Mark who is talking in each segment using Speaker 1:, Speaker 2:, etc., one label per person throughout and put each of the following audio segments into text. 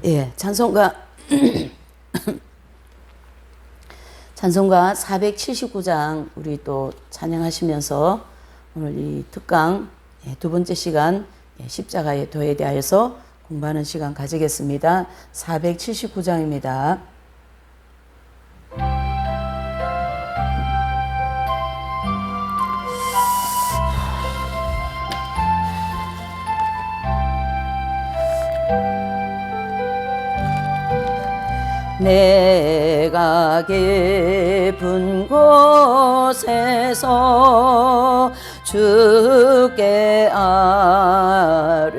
Speaker 1: 예, 찬송가 찬송가 479장 우리 또 찬양하시면서 오늘 이 특강 두 번째 시간 십자가의 도에 대하여서 공부하는 시간 가지겠습니다. 479장입니다. 내가 깊은 곳에서 주께 아뢰니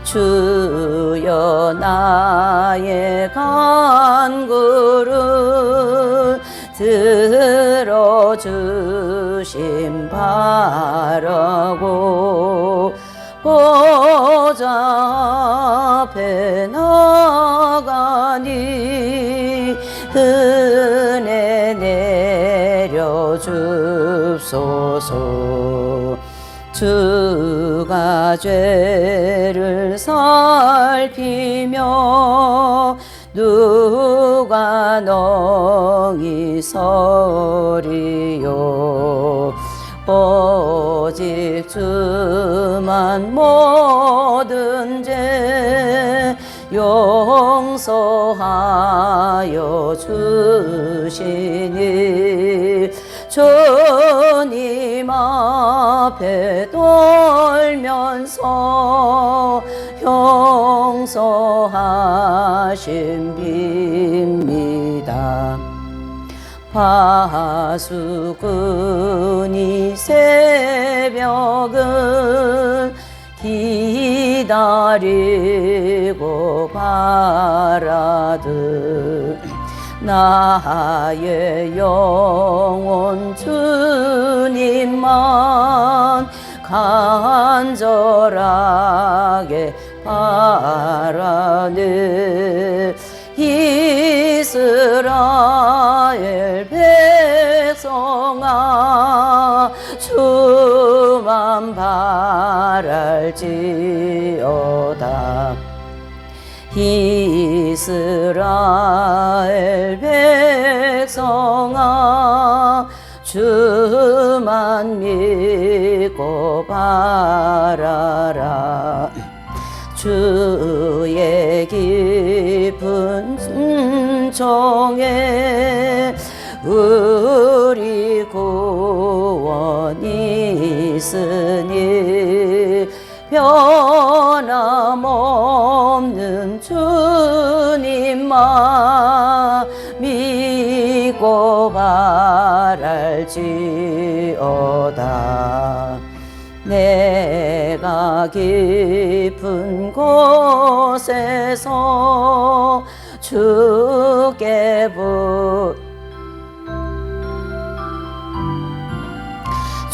Speaker 1: 주여 나의 간구를 들어주심 바라고 보좌 앞에 나가니 은혜 내려줍소서. 주가 죄를 살피며 누가 능히 서리요. 오직 주만 모든 죄 용서하여 주시니 주님 앞에 돌면서 용서하심 빕니다. 파수꾼이 새벽을 기다리고 바라듯 나의 영혼 주님만 간절하게 바라네. 이스라엘 백성아 주만 바랄지어다. 이스라엘 백성아 주만 믿고 바라라. 주의 깊은 정에 우리 구원이 있으니 변함없는 주님만 믿고 바랄지어다. 내가 깊은 곳에서 주께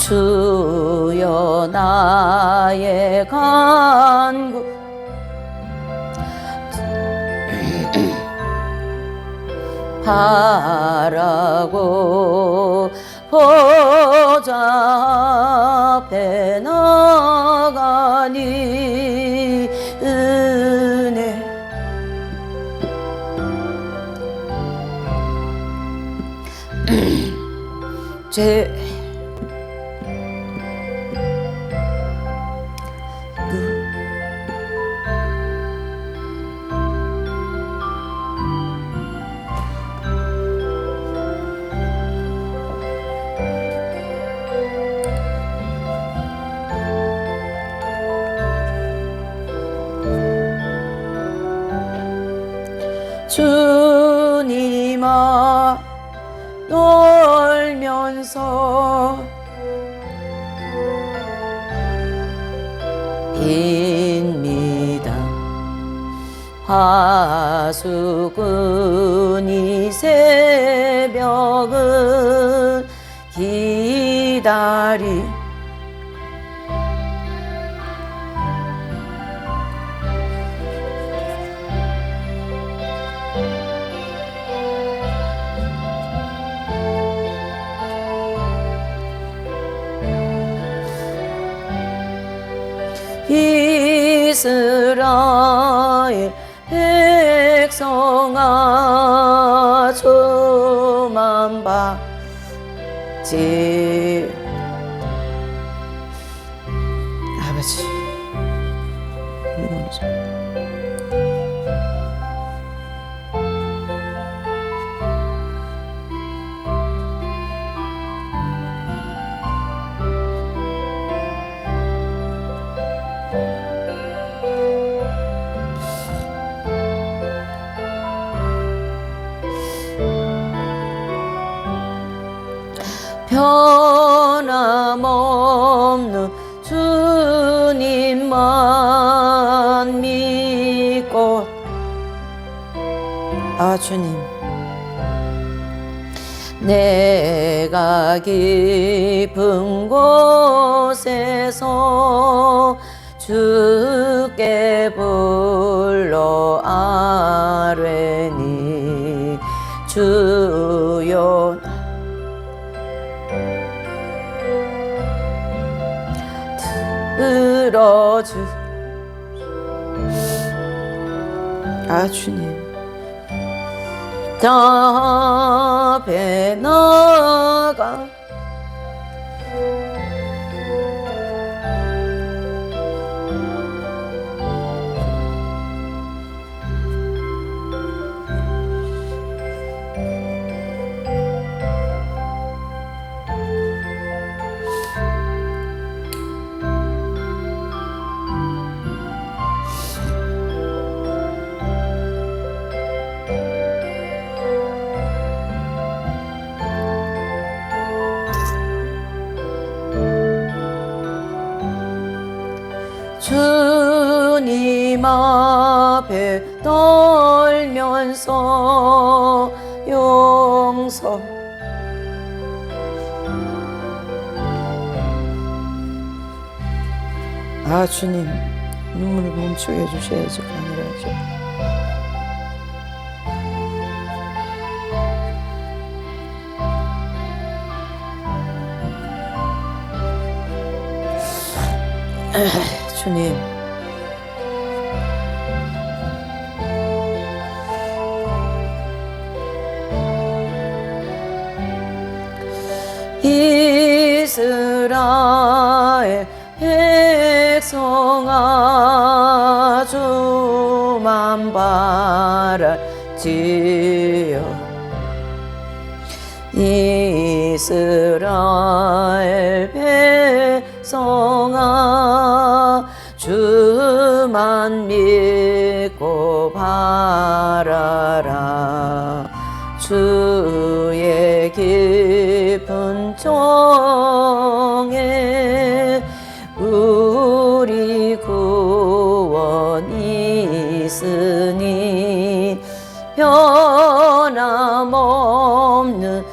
Speaker 1: 주여 나의 간구 바라고 보좌 앞에 나가니 은혜 제 주님아 놀면서 빕니다. 파수꾼이 새벽을 기다리 이스라엘 백성아 주만 받지. 아버지 변함없는 주님만 믿고. 아 주님, 내가 깊은 곳에서 주께 불러 아뢰니 주여 들어주. 아 주님, 답에 나가 주님 앞에 떨면서 용서. 아 주님, 눈물을 멈추게 해주셔야지 가능하죠. 주님, 이스라엘 백성아 주만 바랄지어. 이스라엘 백성아 주만 믿고 바라라. 주의 깊은 정에 우리 구원이 있으니 변함없는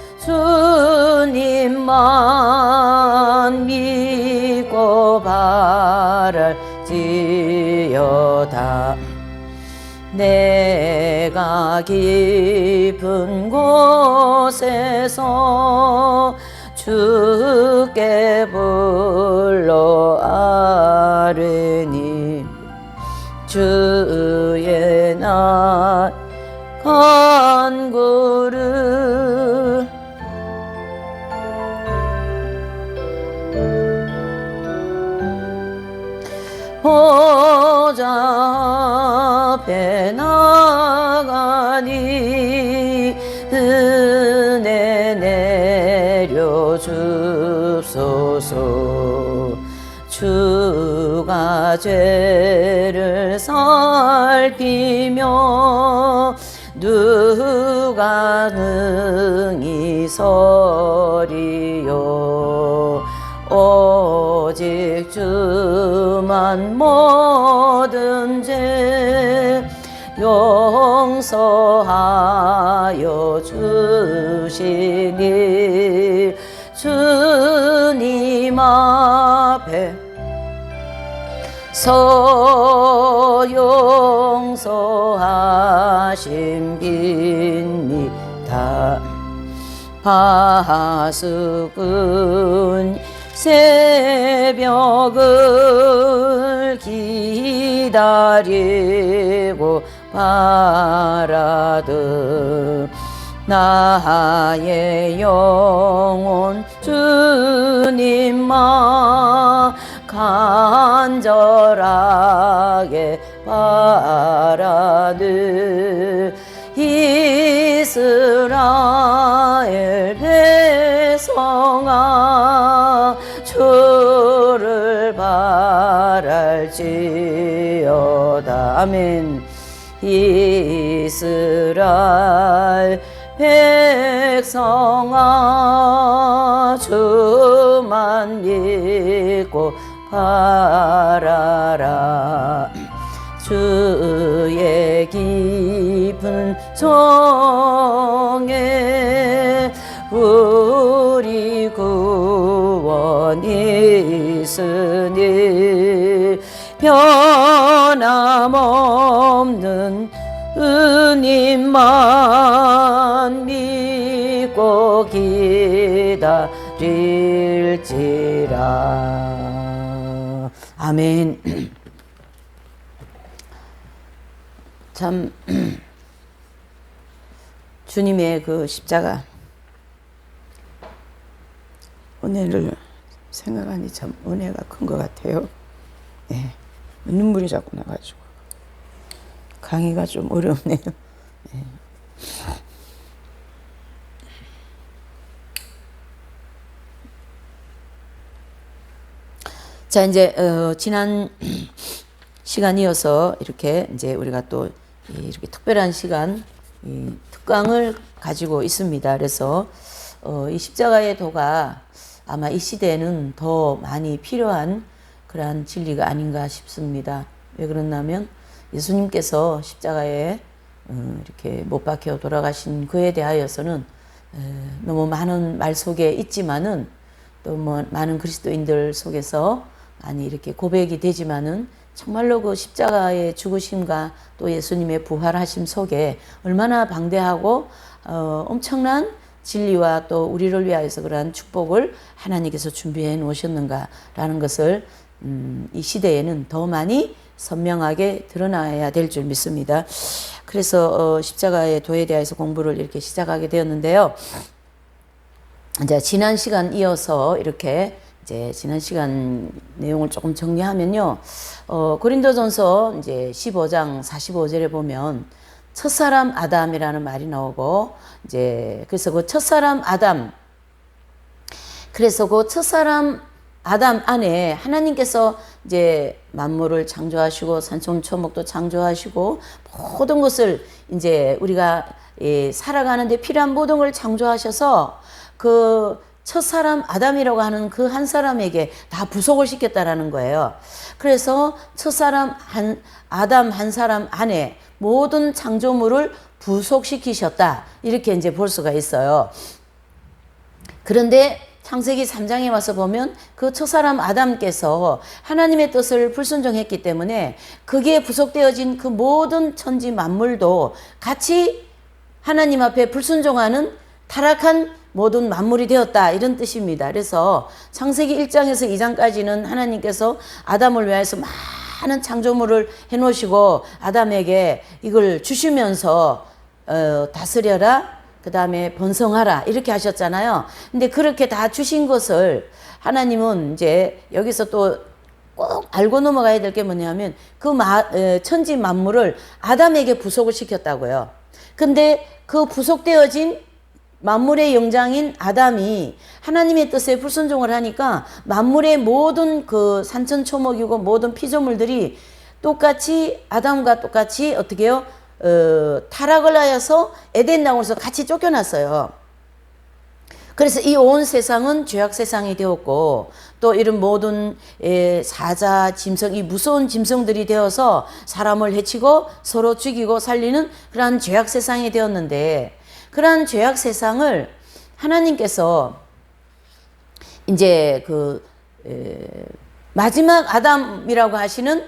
Speaker 1: 주님만 믿고 바랄지어다. 내가 깊은 곳에서 주께 불러 아뢰니 주의 날 간구를 보좌 앞에 나가니 은혜 내려 줍소서. 주가 죄를 살피며 누가 능히 서리요. 오직 주만 모든 죄 용서하여 주시니 주님 앞에 서 용서하심 빕니다. 파수꾼 새벽을 기다리며 기다리고 바라듯 나의 영혼 주님만 간절하게 바라듯 이스라엘 백성아 주를 바랄지어다. 아멘. 이스라엘 백성아 주만 믿고 바라라. 주의 깊은 정에 우리 구원이 있으니 변함없는 주님만 믿고 기다릴지라. 아멘. 참 주님의 그 십자가 은혜를 생각하니 참 은혜가 큰 것 같아요. 네. 눈물이 자꾸 나가지고 강의가 좀 어렵네요. 네. 자, 이제 지난 시간 이어서 이렇게 이제 우리가 또 이렇게 특별한 시간, 이 특강을 가지고 있습니다. 그래서 이 십자가의 도가 아마 이 시대에는 더 많이 필요한 그러한 진리가 아닌가 싶습니다. 왜 그러냐면 예수님께서 십자가에 이렇게 못 박혀 돌아가신 그에 대하여서는 너무 많은 말 속에 있지만은 또 뭐 많은 그리스도인들 속에서 많이 이렇게 고백이 되지만은 정말로 그 십자가의 죽으심과 또 예수님의 부활하심 속에 얼마나 방대하고 엄청난 진리와 또 우리를 위하여서 그러한 축복을 하나님께서 준비해 놓으셨는가라는 것을 이 시대에는 더 많이 선명하게 드러나야 될 줄 믿습니다. 그래서 십자가의 도에 대해서 공부를 이렇게 시작하게 되었는데요. 이제 지난 시간 이어서 이렇게 이제 지난 시간 내용을 조금 정리하면요. 고린도전서 이제 15장 45절에 보면 첫사람 아담이라는 말이 나오고 이제 그래서 그 첫사람 아담, 그래서 그 첫사람 아담 안에 하나님께서 이제 만물을 창조하시고 산천초목도 창조하시고 모든 것을 이제 우리가 살아가는데 필요한 모든 걸 창조하셔서 그 첫사람 아담이라고 하는 그 한 사람에게 다 부속을 시켰다라는 거예요. 그래서 첫사람 아담 한 사람 안에 모든 창조물을 부속시키셨다. 이렇게 이제 볼 수가 있어요. 그런데 창세기 3장에 와서 보면 그 첫사람 아담께서 하나님의 뜻을 불순종했기 때문에 거기에 부속되어진 그 모든 천지 만물도 같이 하나님 앞에 불순종하는 타락한 모든 만물이 되었다, 이런 뜻입니다. 그래서 창세기 1장에서 2장까지는 하나님께서 아담을 위해서 많은 창조물을 해놓으시고 아담에게 이걸 주시면서 다스려라, 그 다음에 번성하라, 이렇게 하셨잖아요. 근데 그렇게 다 주신 것을 하나님은 이제 여기서 또 꼭 알고 넘어가야 될 게 뭐냐면 그 천지 만물을 아담에게 부속을 시켰다고요. 근데 그 부속되어진 만물의 영장인 아담이 하나님의 뜻에 불순종을 하니까 만물의 모든 그 산천초목이고 모든 피조물들이 똑같이 아담과 똑같이 어떻게 해요? 타락을 하여서 에덴 나무에서 같이 쫓겨났어요. 그래서 이 온 세상은 죄악 세상이 되었고 또 이런 모든 사자, 짐승, 이 무서운 짐승들이 되어서 사람을 해치고 서로 죽이고 살리는 그러한 죄악 세상이 되었는데, 그러한 죄악 세상을 하나님께서 이제 그 마지막 아담이라고 하시는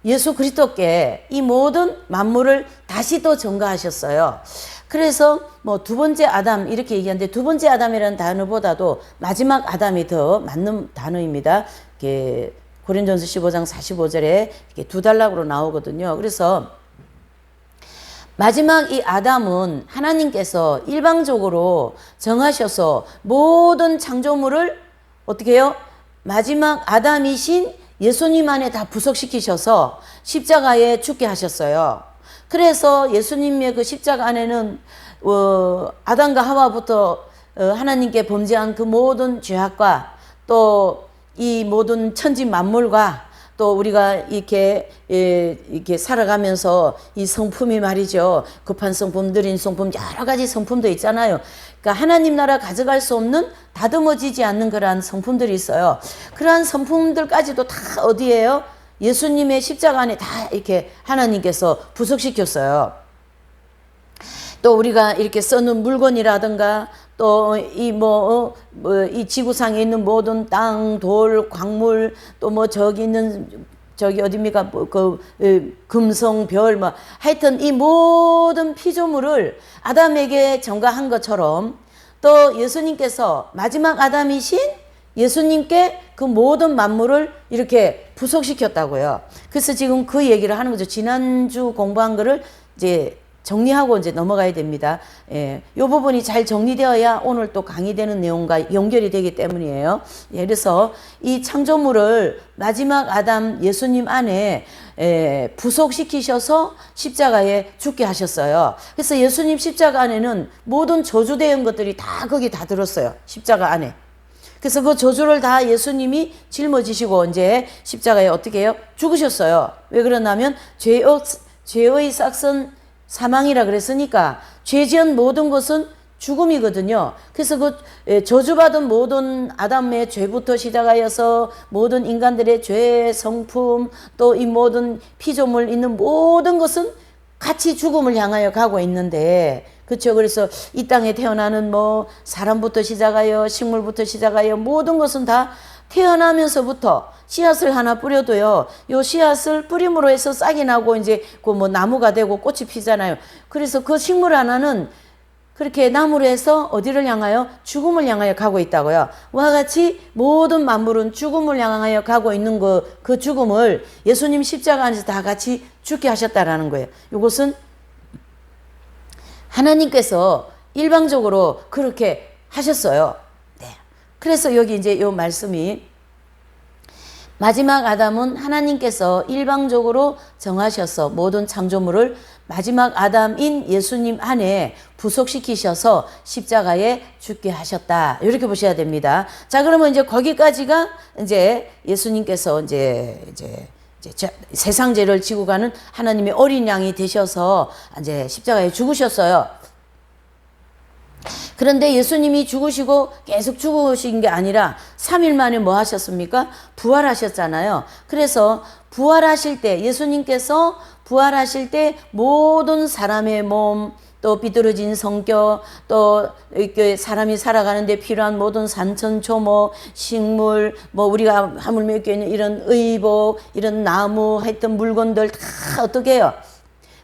Speaker 1: 예수 그리스도께 이 모든 만물을 다시 또 전가하셨어요. 그래서 뭐 두 번째 아담 이렇게 얘기하는데, 두 번째 아담이라는 단어보다도 마지막 아담이 더 맞는 단어입니다. 이게 고린도전서 15장 45절에 이렇게 두 단락으로 나오거든요. 그래서 마지막 이 아담은 하나님께서 일방적으로 정하셔서 모든 창조물을 어떻게 해요? 마지막 아담이신 예수님 안에 다 부속시키셔서 십자가에 죽게 하셨어요. 그래서 예수님의 그 십자가 안에는 아담과 하와부터 하나님께 범죄한 그 모든 죄악과 또 이 모든 천지 만물과 또 우리가 이렇게 살아가면서 이 성품이 말이죠. 급한 성품, 느린 성품, 여러 가지 성품도 있잖아요. 그러니까 하나님 나라 가져갈 수 없는 다듬어지지 않는 그러한 성품들이 있어요. 그러한 성품들까지도 다 어디에요? 예수님의 십자가 안에 다 이렇게 하나님께서 부속시켰어요. 또 우리가 이렇게 쓰는 물건이라든가 또 이 지구상에 있는 모든 땅, 돌, 광물 또 뭐 저기 있는 저기 어디입니까? 금성, 별 하여튼 이 모든 피조물을 아담에게 전가한 것처럼 또 예수님께서 마지막 아담이신 예수님께 그 모든 만물을 이렇게 부속시켰다고요. 그래서 지금 그 얘기를 하는 거죠. 지난주 공부한 거를 이제 정리하고 이제 넘어가야 됩니다. 이 부분이 잘 정리되어야 오늘 또 강의되는 내용과 연결이 되기 때문이에요. 그래서 이 창조물을 마지막 아담 예수님 안에 부속시키셔서 십자가에 죽게 하셨어요. 그래서 예수님 십자가 안에는 모든 저주되는 것들이 다 거기 다 들었어요. 십자가 안에. 그래서 그 저주를 다 예수님이 짊어지시고 이제 십자가에 어떻게 해요? 죽으셨어요. 왜 그러냐면 죄의 싹은 사망이라 그랬으니까 죄 지은 모든 것은 죽음이거든요. 그래서 그 저주받은 모든 아담의 죄부터 시작하여서 모든 인간들의 죄, 성품 또 이 모든 피조물 있는 모든 것은 같이 죽음을 향하여 가고 있는데 그렇죠. 그래서 이 땅에 태어나는 뭐 사람부터 시작하여 식물부터 시작하여 모든 것은 다 태어나면서부터 씨앗을 하나 뿌려도요. 요 씨앗을 뿌림으로 해서 싹이 나고 이제 그 뭐 나무가 되고 꽃이 피잖아요. 그래서 그 식물 하나는 그렇게 나무로 해서 어디를 향하여? 죽음을 향하여 가고 있다고요. 와 같이 모든 만물은 죽음을 향하여 가고 있는 그 죽음을 예수님 십자가 안에서 다 같이 죽게 하셨다라는 거예요. 이것은 하나님께서 일방적으로 그렇게 하셨어요. 네. 그래서 여기 이제 요 말씀이 마지막 아담은 하나님께서 일방적으로 정하셔서 모든 창조물을 마지막 아담인 예수님 안에 부속시키셔서 십자가에 죽게 하셨다. 이렇게 보셔야 됩니다. 자, 그러면 이제 거기까지가 이제 예수님께서 이제 세상 죄를 지고 가는 하나님의 어린 양이 되셔서 이제 십자가에 죽으셨어요. 그런데 예수님이 죽으시고 계속 죽으신 게 아니라 3일 만에 뭐 하셨습니까? 부활하셨잖아요. 그래서 부활하실 때 예수님께서 부활하실 때 모든 사람의 몸 또 비뚤어진 성격 또 이렇게 사람이 살아가는데 필요한 모든 산천초목 식물 뭐 우리가 하물며 이렇게 있는 이런 의복 이런 나무 하여튼 물건들 다 어떻게 해요?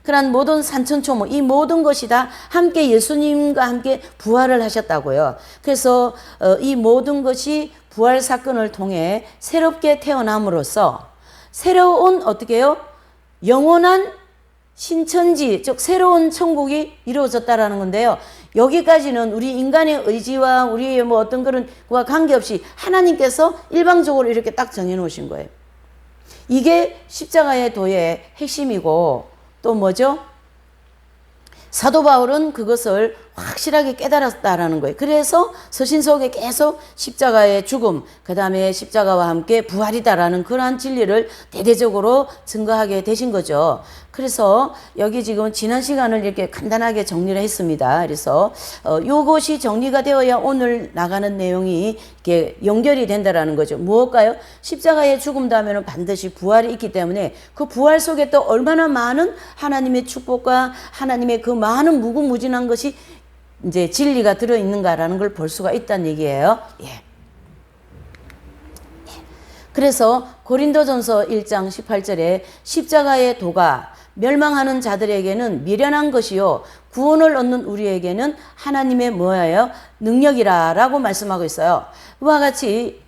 Speaker 1: 그런 모든 산천초목 이 모든 것이 다 함께 예수님과 함께 부활을 하셨다고요. 그래서 이 모든 것이 부활 사건을 통해 새롭게 태어남으로써 새로운 어떻게 해요? 영원한 신천지 즉 새로운 천국이 이루어졌다라는 건데요. 여기까지는 우리 인간의 의지와 우리의 뭐 어떤 그런 거와 관계없이 하나님께서 일방적으로 이렇게 딱 정해 놓으신 거예요. 이게 십자가의 도의 핵심이고 또 뭐죠? 사도 바울은 그것을 확실하게 깨달았다라는 거예요. 그래서 서신서에 계속 십자가의 죽음, 그 다음에 십자가와 함께 부활이다라는 그러한 진리를 대대적으로 증거하게 되신 거죠. 그래서 여기 지금 지난 시간을 이렇게 간단하게 정리를 했습니다. 그래서 이것이 정리가 되어야 오늘 나가는 내용이 이렇게 연결이 된다라는 거죠. 무엇일까요? 십자가의 죽음 다음에는 반드시 부활이 있기 때문에 그 부활 속에 또 얼마나 많은 하나님의 축복과 하나님의 그 많은 무궁무진한 것이 이제 진리가 들어있는가라는 걸 볼 수가 있다는 얘기예요. 예. 그래서 고린도전서 1장 18절에 십자가의 도가 멸망하는 자들에게는 미련한 것이요 구원을 얻는 우리에게는 하나님의 뭐예요? 능력이라 라고 말씀하고 있어요. 그와 같이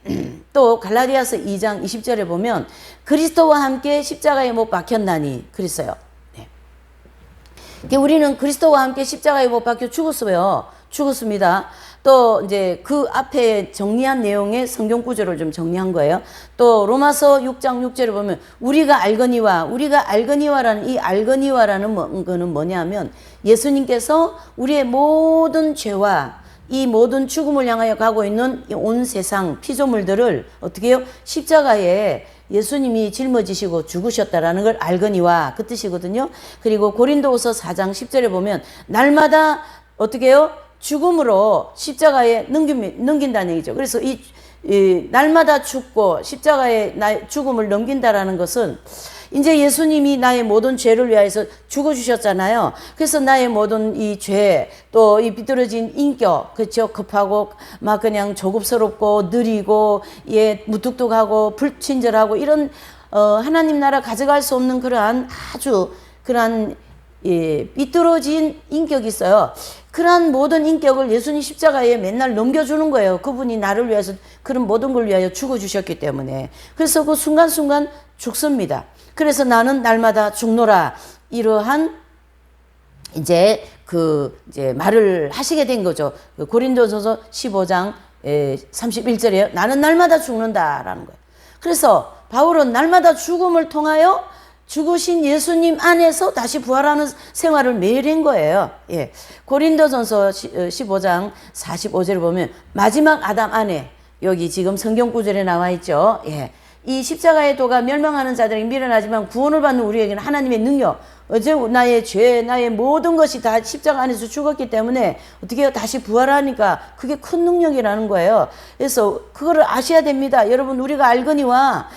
Speaker 1: 또 갈라디아서 2장 20절에 보면 그리스도와 함께 십자가에 못 박혔나니 그랬어요. 네. 우리는 그리스도와 함께 십자가에 못 박혀 죽었어요. 죽었습니다. 또 이제 그 앞에 정리한 내용의 성경 구절을 좀 정리한 거예요. 또 로마서 6장 6절에 보면 우리가 알거니와라는 이 알거니와라는 거는 뭐냐면 예수님께서 우리의 모든 죄와 이 모든 죽음을 향하여 가고 있는 온 세상 피조물들을 어떻게 해요? 십자가에 예수님이 짊어지시고 죽으셨다라는 걸 알거니와 그 뜻이거든요. 그리고 고린도후서 4장 10절에 보면 날마다 어떻게 해요? 죽음으로 십자가에 넘긴다는 얘기죠. 그래서 이 날마다 죽고 십자가에 죽음을 넘긴다라는 것은 이제 예수님이 나의 모든 죄를 위하여서 죽어주셨잖아요. 그래서 나의 모든 이 죄, 또 이 비뚤어진 인격, 그렇죠? 급하고 막 그냥 조급스럽고 느리고 예 무뚝뚝하고 불친절하고 이런 하나님 나라 가져갈 수 없는 그러한 아주 그러한 예, 삐뚤어진 인격이 있어요. 그러한 모든 인격을 예수님 십자가에 맨날 넘겨주는 거예요. 그분이 나를 위해서 그런 모든 걸 위하여 죽어주셨기 때문에. 그래서 그 순간순간 죽습니다. 그래서 나는 날마다 죽노라. 이러한 이제 말을 하시게 된 거죠. 고린도전서 15장 31절에 나는 날마다 죽는다라는 거예요. 그래서 바울은 날마다 죽음을 통하여 죽으신 예수님 안에서 다시 부활하는 생활을 매일 한 거예요. 예. 고린도전서 15장 45절을 보면 마지막 아담 안에 여기 지금 성경 구절에 나와 있죠. 예. 이 십자가의 도가 멸망하는 자들에게 미련하지만 구원을 받는 우리에게는 하나님의 능력, 어제 나의 죄, 나의 모든 것이 다 십자가 안에서 죽었기 때문에 어떻게 해요? 다시 부활하니까 그게 큰 능력이라는 거예요. 그래서 그거를 아셔야 됩니다. 여러분 우리가 알거니와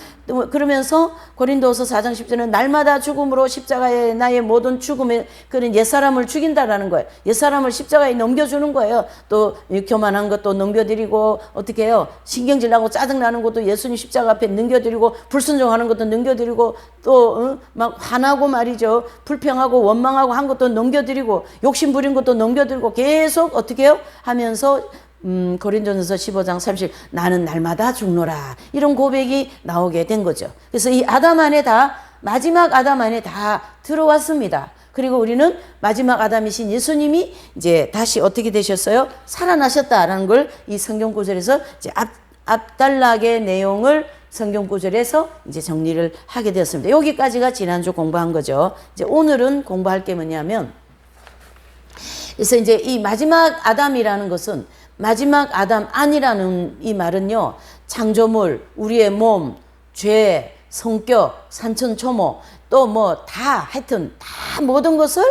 Speaker 1: 그러면서 고린도서 4장 10절은 날마다 죽음으로 십자가에 나의 모든 죽음의 그런 옛사람을 죽인다라는 거예요. 옛사람을 십자가에 넘겨주는 거예요. 또 교만한 것도 넘겨드리고 어떻게 해요? 신경질 나고 짜증나는 것도 예수님 십자가 앞에 넘겨드리고 불순종하는 것도 넘겨드리고 또 막 화나고 말이죠. 불평하고 원망하고 한 것도 넘겨드리고 욕심 부린 것도 넘겨드리고 계속 어떻게 해요? 하면서 고린도전서 15장 30 나는 날마다 죽노라 이런 고백이 나오게 된 거죠. 그래서 이 아담 안에 다 마지막 아담 안에 다 들어왔습니다. 그리고 우리는 마지막 아담이신 예수님이 이제 다시 어떻게 되셨어요? 살아나셨다라는 걸 이 성경 구절에서 이제 앞단락의 내용을 성경 구절에서 이제 정리를 하게 되었습니다. 여기까지가 지난주 공부한 거죠. 이제 오늘은 공부할 게 뭐냐면 그래서 이제 이 마지막 아담이라는 것은 마지막 아담 안이라는 이 말은요, 창조물, 우리의 몸, 죄, 성격, 산천초모, 또 뭐 다 하여튼 다 모든 것을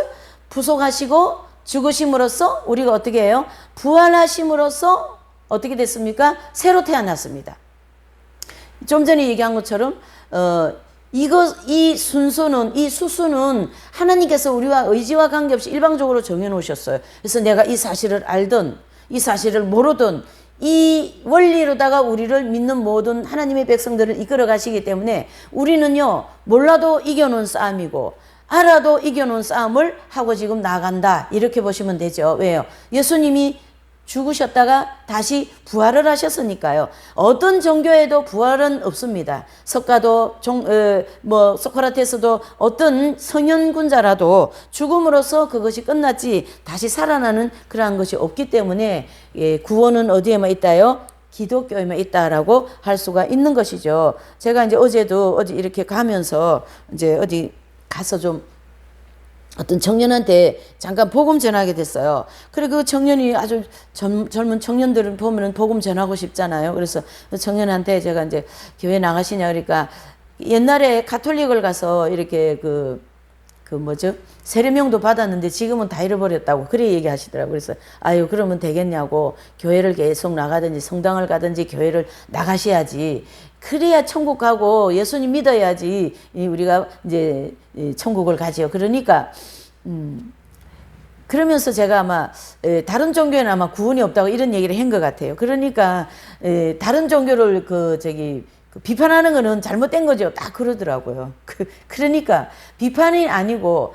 Speaker 1: 부속하시고 죽으심으로써 우리가 어떻게 해요? 부활하심으로써 어떻게 됐습니까? 새로 태어났습니다. 좀 전에 얘기한 것처럼 이 순서는 이 수수는 하나님께서 우리와 의지와 관계없이 일방적으로 정해 놓으셨어요. 그래서 내가 이 사실을 알든 이 사실을 모르든 이 원리로다가 우리를 믿는 모든 하나님의 백성들을 이끌어 가시기 때문에 우리는요 몰라도 이겨놓은 싸움이고 알아도 이겨놓은 싸움을 하고 지금 나간다 이렇게 보시면 되죠. 왜요? 예수님이 죽으셨다가 다시 부활을 하셨으니까요. 어떤 종교에도 부활은 없습니다. 석가도 소크라테스도 어떤 성현군자라도 죽음으로써 그것이 끝났지 다시 살아나는 그러한 것이 없기 때문에 구원은 어디에만 있다요? 기독교에만 있다라고 할 수가 있는 것이죠. 제가 이제 어제도 어디 이렇게 가면서 이제 어디 가서 좀 어떤 청년한테 잠깐 복음 전하게 됐어요. 그리고 그 청년이 아주 젊은 청년들을 보면은 복음 전하고 싶잖아요. 그래서 그 청년한테 제가 이제 교회 나가시냐 그러니까 옛날에 가톨릭을 가서 이렇게 세례명도 받았는데 지금은 다 잃어버렸다고 그래 얘기하시더라고요. 그래서 아유 그러면 되겠냐고 교회를 계속 나가든지 성당을 가든지 교회를 나가셔야지. 그래야 천국 가고 예수님 믿어야지 우리가 이제 천국을 가지요. 그러니까 그러면서 제가 아마 다른 종교에는 아마 구원이 없다고 이런 얘기를 한 것 같아요. 그러니까 다른 종교를 비판하는 거는 잘못된 거죠. 딱 그러더라고요. 그러니까 비판이 아니고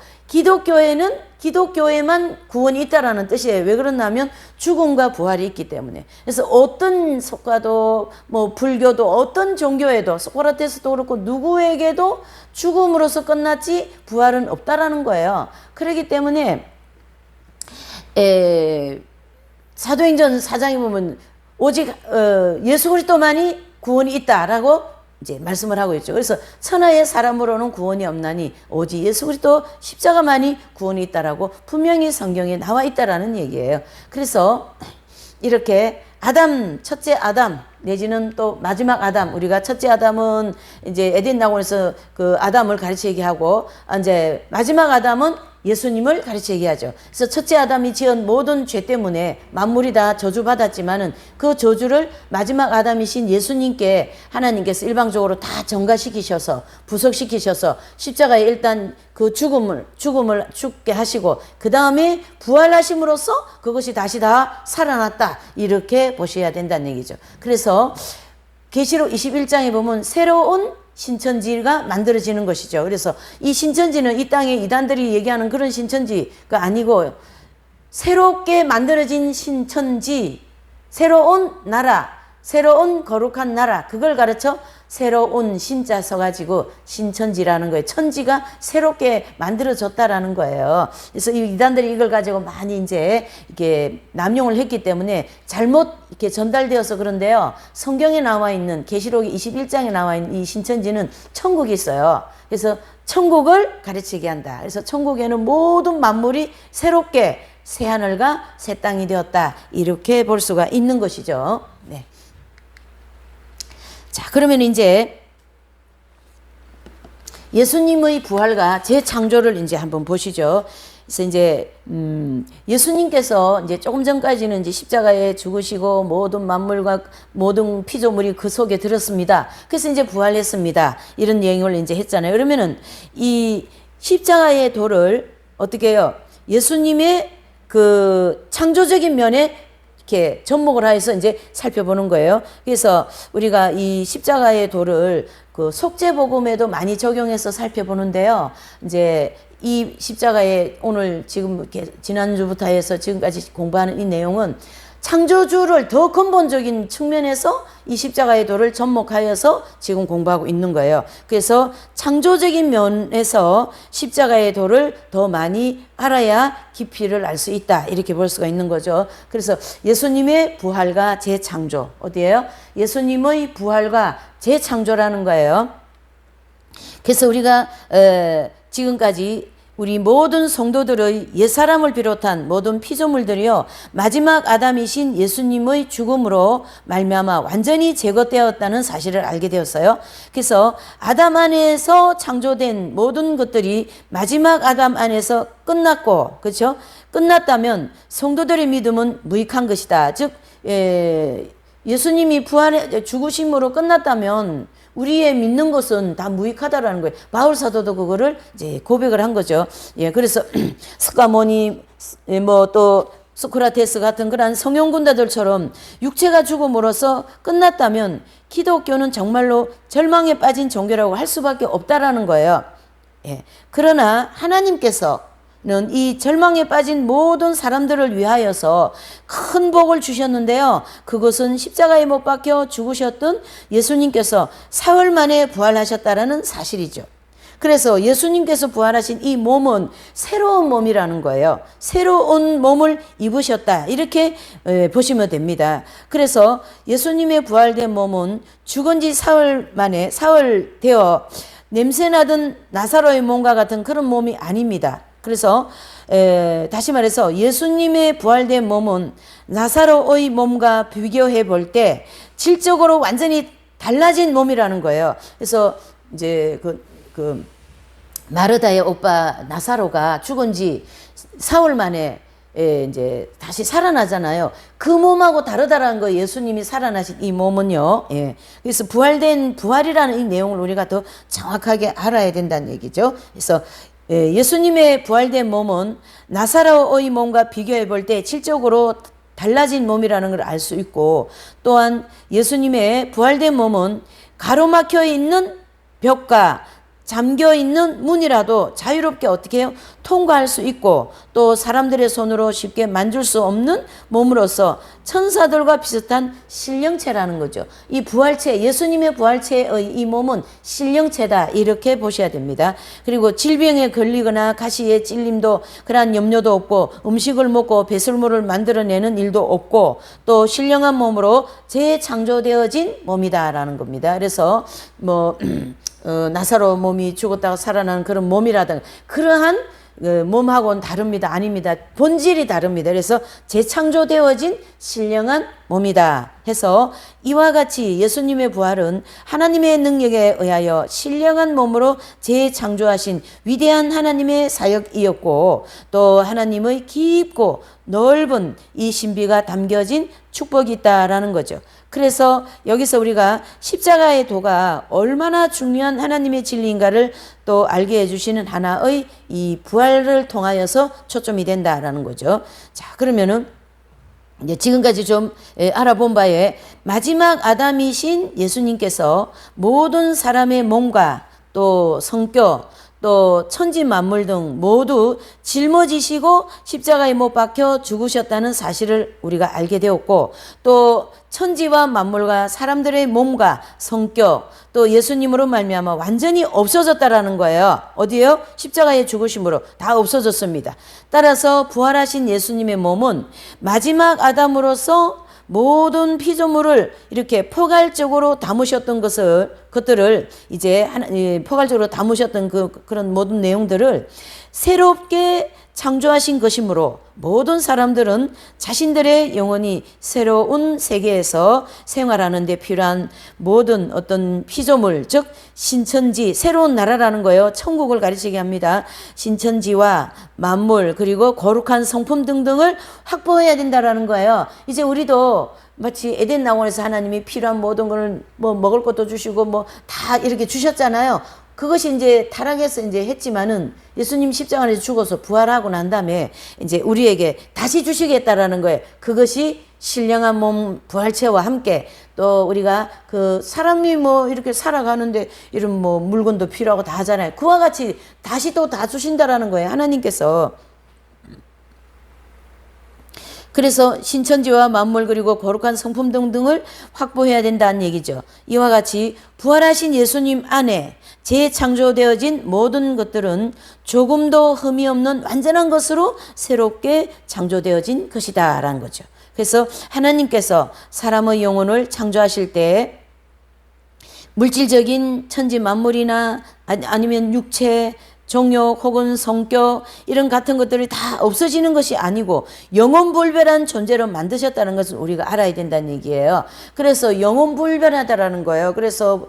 Speaker 1: 기독교에만 구원이 있다라는 뜻이에요. 왜 그러냐면 죽음과 부활이 있기 때문에. 그래서 어떤 석가도 뭐 불교도 어떤 종교에도 소크라테스도 그렇고 누구에게도 죽음으로서 끝났지 부활은 없다라는 거예요. 그렇기 때문에 사도행전 4장에 보면 오직 예수 그리스도만이 구원이 있다라고 이제 말씀을 하고 있죠. 그래서 천하의 사람으로는 구원이 없나니 오직 예수 그리스도 십자가만이 구원이 있다라고 분명히 성경에 나와 있다라는 얘기예요. 그래서 이렇게 첫째 아담 내지는 또 마지막 아담, 우리가 첫째 아담은 이제 에덴 낙원에서 그 아담을 가르쳐 얘기하고 이제 마지막 아담은 예수님을 가르쳐 얘기하죠. 그래서 첫째 아담이 지은 모든 죄 때문에 만물이 다 저주받았지만은 그 저주를 마지막 아담이신 예수님께 하나님께서 일방적으로 다 전가시키셔서 부석시키셔서 십자가에 일단 그 죽음을 죽게 하시고 그 다음에 부활하심으로써 그것이 다시 다 살아났다. 이렇게 보셔야 된다는 얘기죠. 그래서 계시록 21장에 보면 새로운 신천지가 만들어지는 것이죠. 그래서 이 신천지는 이 땅에 이단들이 얘기하는 그런 신천지가 아니고 새롭게 만들어진 신천지, 새로운 나라, 새로운 거룩한 나라, 그걸 가르쳐 새로운 신자 써가지고 신천지라는 거예요. 천지가 새롭게 만들어졌다라는 거예요. 그래서 이 이단들이 이걸 가지고 많이 이제 이렇게 남용을 했기 때문에 잘못 이렇게 전달되어서 그런데요. 성경에 나와 있는 계시록 21장에 나와 있는 이 신천지는 천국이 있어요. 그래서 천국을 가르치게 한다. 그래서 천국에는 모든 만물이 새롭게 새 하늘과 새 땅이 되었다. 이렇게 볼 수가 있는 것이죠. 네. 자, 그러면 이제 예수님의 부활과 재창조를 이제 한번 보시죠. 그래서 이제 예수님께서 이제 조금 전까지는 이제 십자가에 죽으시고 모든 만물과 모든 피조물이 그 속에 들었습니다. 그래서 이제 부활했습니다. 이런 내용을 이제 했잖아요. 그러면은 이 십자가의 도를 어떻게 해요? 예수님의 그 창조적인 면에 이렇게 접목을 하여서 이제 살펴보는 거예요. 그래서 우리가 이 십자가의 도를 그 속죄복음에도 많이 적용해서 살펴보는데요. 이제 이 십자가의 오늘 지금 이렇게 지난주부터 해서 지금까지 공부하는 이 내용은 창조주를 더 근본적인 측면에서 이 십자가의 도를 접목하여서 지금 공부하고 있는 거예요. 그래서 창조적인 면에서 십자가의 도를 더 많이 알아야 깊이를 알 수 있다. 이렇게 볼 수가 있는 거죠. 그래서 예수님의 부활과 재창조. 어디예요? 예수님의 부활과 재창조라는 거예요. 그래서 우리가 지금까지 우리 모든 성도들의 옛사람을 비롯한 모든 피조물들이요 마지막 아담이신 예수님의 죽음으로 말미암아 완전히 제거되었다는 사실을 알게 되었어요. 그래서 아담 안에서 창조된 모든 것들이 마지막 아담 안에서 끝났고, 그렇죠? 끝났다면 성도들의 믿음은 무익한 것이다. 즉 예수님이 부활해 죽으심으로 끝났다면 우리의 믿는 것은 다 무익하다라는 거예요. 바울 사도도 그거를 이제 고백을 한 거죠. 예, 그래서 스가모니 뭐 또 소크라테스 같은 그런 성용군자들처럼 육체가 죽음으로써 끝났다면 기독교는 정말로 절망에 빠진 종교라고 할 수밖에 없다라는 거예요. 예, 그러나 하나님께서 이 절망에 빠진 모든 사람들을 위하여서 큰 복을 주셨는데요. 그것은 십자가에 못 박혀 죽으셨던 예수님께서 사흘 만에 부활하셨다라는 사실이죠. 그래서 예수님께서 부활하신 이 몸은 새로운 몸이라는 거예요. 새로운 몸을 입으셨다. 이렇게 보시면 됩니다. 그래서 예수님의 부활된 몸은 죽은 지 사흘 되어 냄새나던 나사로의 몸과 같은 그런 몸이 아닙니다. 그래서 다시 말해서 예수님의 부활된 몸은 나사로의 몸과 비교해 볼 때 질적으로 완전히 달라진 몸이라는 거예요. 그래서 이제 그 마르다의 오빠 나사로가 죽은 지 사흘 만에 이제 다시 살아나잖아요. 그 몸하고 다르다라는 거 예수님이 살아나신 이 몸은요. 예. 그래서 부활이라는 이 내용을 우리가 더 정확하게 알아야 된다는 얘기죠. 그래서 예수님의 부활된 몸은 나사로의 몸과 비교해 볼 때 질적으로 달라진 몸이라는 걸 알 수 있고, 또한 예수님의 부활된 몸은 가로막혀 있는 벽과 잠겨 있는 문이라도 자유롭게 어떻게 해요? 통과할 수 있고 또 사람들의 손으로 쉽게 만질 수 없는 몸으로서 천사들과 비슷한 신령체라는 거죠. 이 부활체, 예수님의 부활체의 이 몸은 신령체다 이렇게 보셔야 됩니다. 그리고 질병에 걸리거나 가시에 찔림도 그러한 염려도 없고 음식을 먹고 배설물을 만들어내는 일도 없고 또 신령한 몸으로 재창조되어진 몸이다라는 겁니다. 그래서 나사로 몸이 죽었다가 살아나는 그런 몸이라든가 그러한 몸하고는 다릅니다. 아닙니다. 본질이 다릅니다. 그래서 재창조되어진 신령한 몸이다 해서 이와 같이 예수님의 부활은 하나님의 능력에 의하여 신령한 몸으로 재창조하신 위대한 하나님의 사역이었고 또 하나님의 깊고 넓은 이 신비가 담겨진 축복이 있다라는 거죠. 그래서 여기서 우리가 십자가의 도가 얼마나 중요한 하나님의 진리인가를 또 알게 해주시는 하나의 이 부활을 통하여서 초점이 된다라는 거죠. 자, 그러면은 이제 지금까지 좀 알아본 바에 마지막 아담이신 예수님께서 모든 사람의 몸과 또 성격 또 천지 만물 등 모두 짊어지시고 십자가에 못 박혀 죽으셨다는 사실을 우리가 알게 되었고 또 천지와 만물과 사람들의 몸과 성격 또 예수님으로 말미암아 완전히 없어졌다라는 거예요. 어디에요? 십자가의 죽으심으로 다 없어졌습니다. 따라서 부활하신 예수님의 몸은 마지막 아담으로서 모든 피조물을 이렇게 포괄적으로 담으셨던 것들을 이제 포괄적으로 담으셨던 그런 모든 내용들을 새롭게 창조하신 것이므로 모든 사람들은 자신들의 영혼이 새로운 세계에서 생활하는 데 필요한 모든 어떤 피조물, 즉 신천지, 새로운 나라라는 거예요. 천국을 가리키게 합니다. 신천지와 만물 그리고 거룩한 성품 등등을 확보해야 된다라는 거예요. 이제 우리도 마치 에덴 나원에서 하나님이 필요한 모든 걸 먹을 것도 주시고 다 이렇게 주셨잖아요. 그것이 이제 타락해서 이제 했지만은 예수님 십자가에서 죽어서 부활하고 난 다음에 이제 우리에게 다시 주시겠다라는 거예요. 그것이 신령한 몸 부활체와 함께 또 우리가 그 사람이 이렇게 살아가는데 이런 물건도 필요하고 다 하잖아요. 그와 같이 다시 또 다 주신다라는 거예요. 하나님께서. 그래서 신천지와 만물 그리고 거룩한 성품 등등을 확보해야 된다는 얘기죠. 이와 같이 부활하신 예수님 안에 재창조되어진 모든 것들은 조금도 흠이 없는 완전한 것으로 새롭게 창조되어진 것이다 라는 거죠. 그래서 하나님께서 사람의 영혼을 창조하실 때 물질적인 천지 만물이나 아니면 육체 종욕 혹은 성격 이런 같은 것들이 다 없어지는 것이 아니고 영원불변한 존재로 만드셨다는 것을 우리가 알아야 된다는 얘기예요. 그래서 영원불변하다라는 거예요. 그래서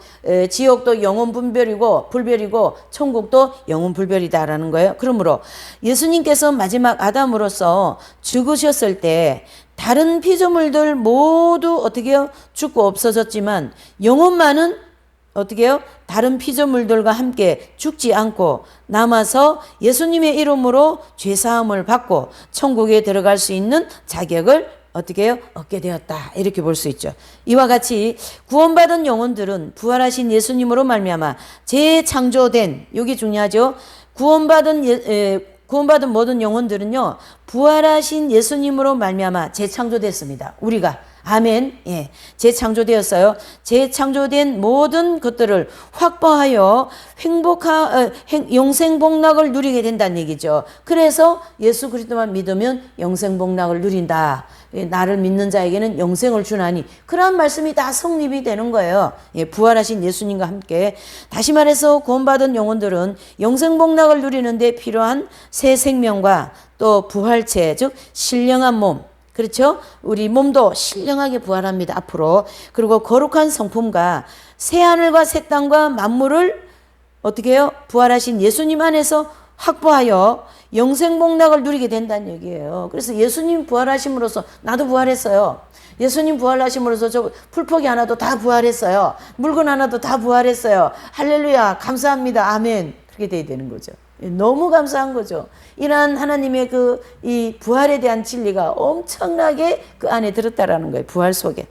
Speaker 1: 지옥도 영원불변이고 천국도 영원불변이다라는 거예요. 그러므로 예수님께서 마지막 아담으로서 죽으셨을 때 다른 피조물들 모두 어떻게 해요? 죽고 없어졌지만 영혼만은 어떻게 해요? 다른 피조물들과 함께 죽지 않고 남아서 예수님의 이름으로 죄사함을 받고 천국에 들어갈 수 있는 자격을 어떻게 해요? 얻게 되었다. 이렇게 볼 수 있죠. 이와 같이 구원받은 영혼들은 부활하신 예수님으로 말미암아 재창조된, 여기 중요하죠. 구원받은 모든 영혼들은요, 부활하신 예수님으로 말미암아 재창조됐습니다. 우리가. 아멘. 예. 재창조되었어요. 재창조된 모든 것들을 확보하여 영생복락을 누리게 된다는 얘기죠. 그래서 예수 그리스도만 믿으면 영생복락을 누린다. 나를 믿는 자에게는 영생을 주나니. 그러한 말씀이 다 성립이 되는 거예요. 예, 부활하신 예수님과 함께. 다시 말해서 구원받은 영혼들은 영생복락을 누리는데 필요한 새 생명과 또 부활체, 즉 신령한 몸, 그렇죠? 우리 몸도 신령하게 부활합니다. 앞으로. 그리고 거룩한 성품과 새하늘과 새 땅과 만물을 어떻게 해요? 부활하신 예수님 안에서 확보하여 영생복락을 누리게 된다는 얘기예요. 그래서 예수님 부활하심으로써 나도 부활했어요. 예수님 부활하심으로써 저 풀포기 하나도 다 부활했어요. 물건 하나도 다 부활했어요. 할렐루야, 감사합니다. 아멘. 그렇게 돼야 되는 거죠. 너무 감사한 거죠. 이러한 하나님의 이 부활에 대한 진리가 엄청나게 그 안에 들었다라는 거예요. 부활 속에.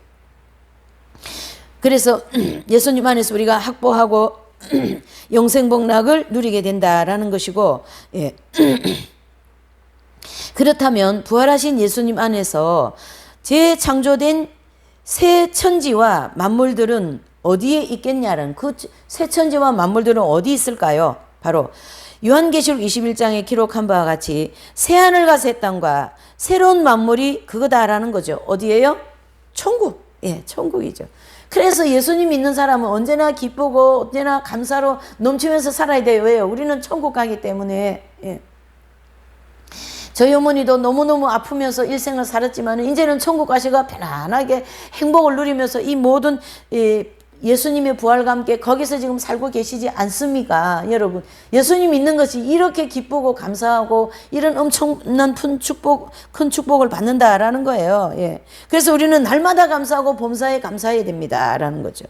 Speaker 1: 그래서 예수님 안에서 우리가 확보하고 영생복락을 누리게 된다라는 것이고, 예. 그렇다면 부활하신 예수님 안에서 재창조된 새 천지와 만물들은 어디에 있겠냐는, 그 새 천지와 만물들은 어디 있을까요? 바로 요한계시록 21장에 기록한 바와 같이 새하늘과 새 땅과 새로운 만물이 그거다라는 거죠. 어디예요? 천국. 예, 천국이죠. 그래서 예수님 믿는 사람은 언제나 기쁘고 언제나 감사로 넘치면서 살아야 돼요. 왜요? 우리는 천국 가기 때문에. 예. 저희 어머니도 너무너무 아프면서 일생을 살았지만 이제는 천국 가시가 편안하게 행복을 누리면서 이 모든 예수님의 부활과 함께 거기서 지금 살고 계시지 않습니까? 여러분, 예수님 믿는 것이 이렇게 기쁘고 감사하고 이런 엄청난 큰 축복을 받는다라는 거예요. 예. 그래서 우리는 날마다 감사하고 범사에 감사해야 됩니다라는 거죠.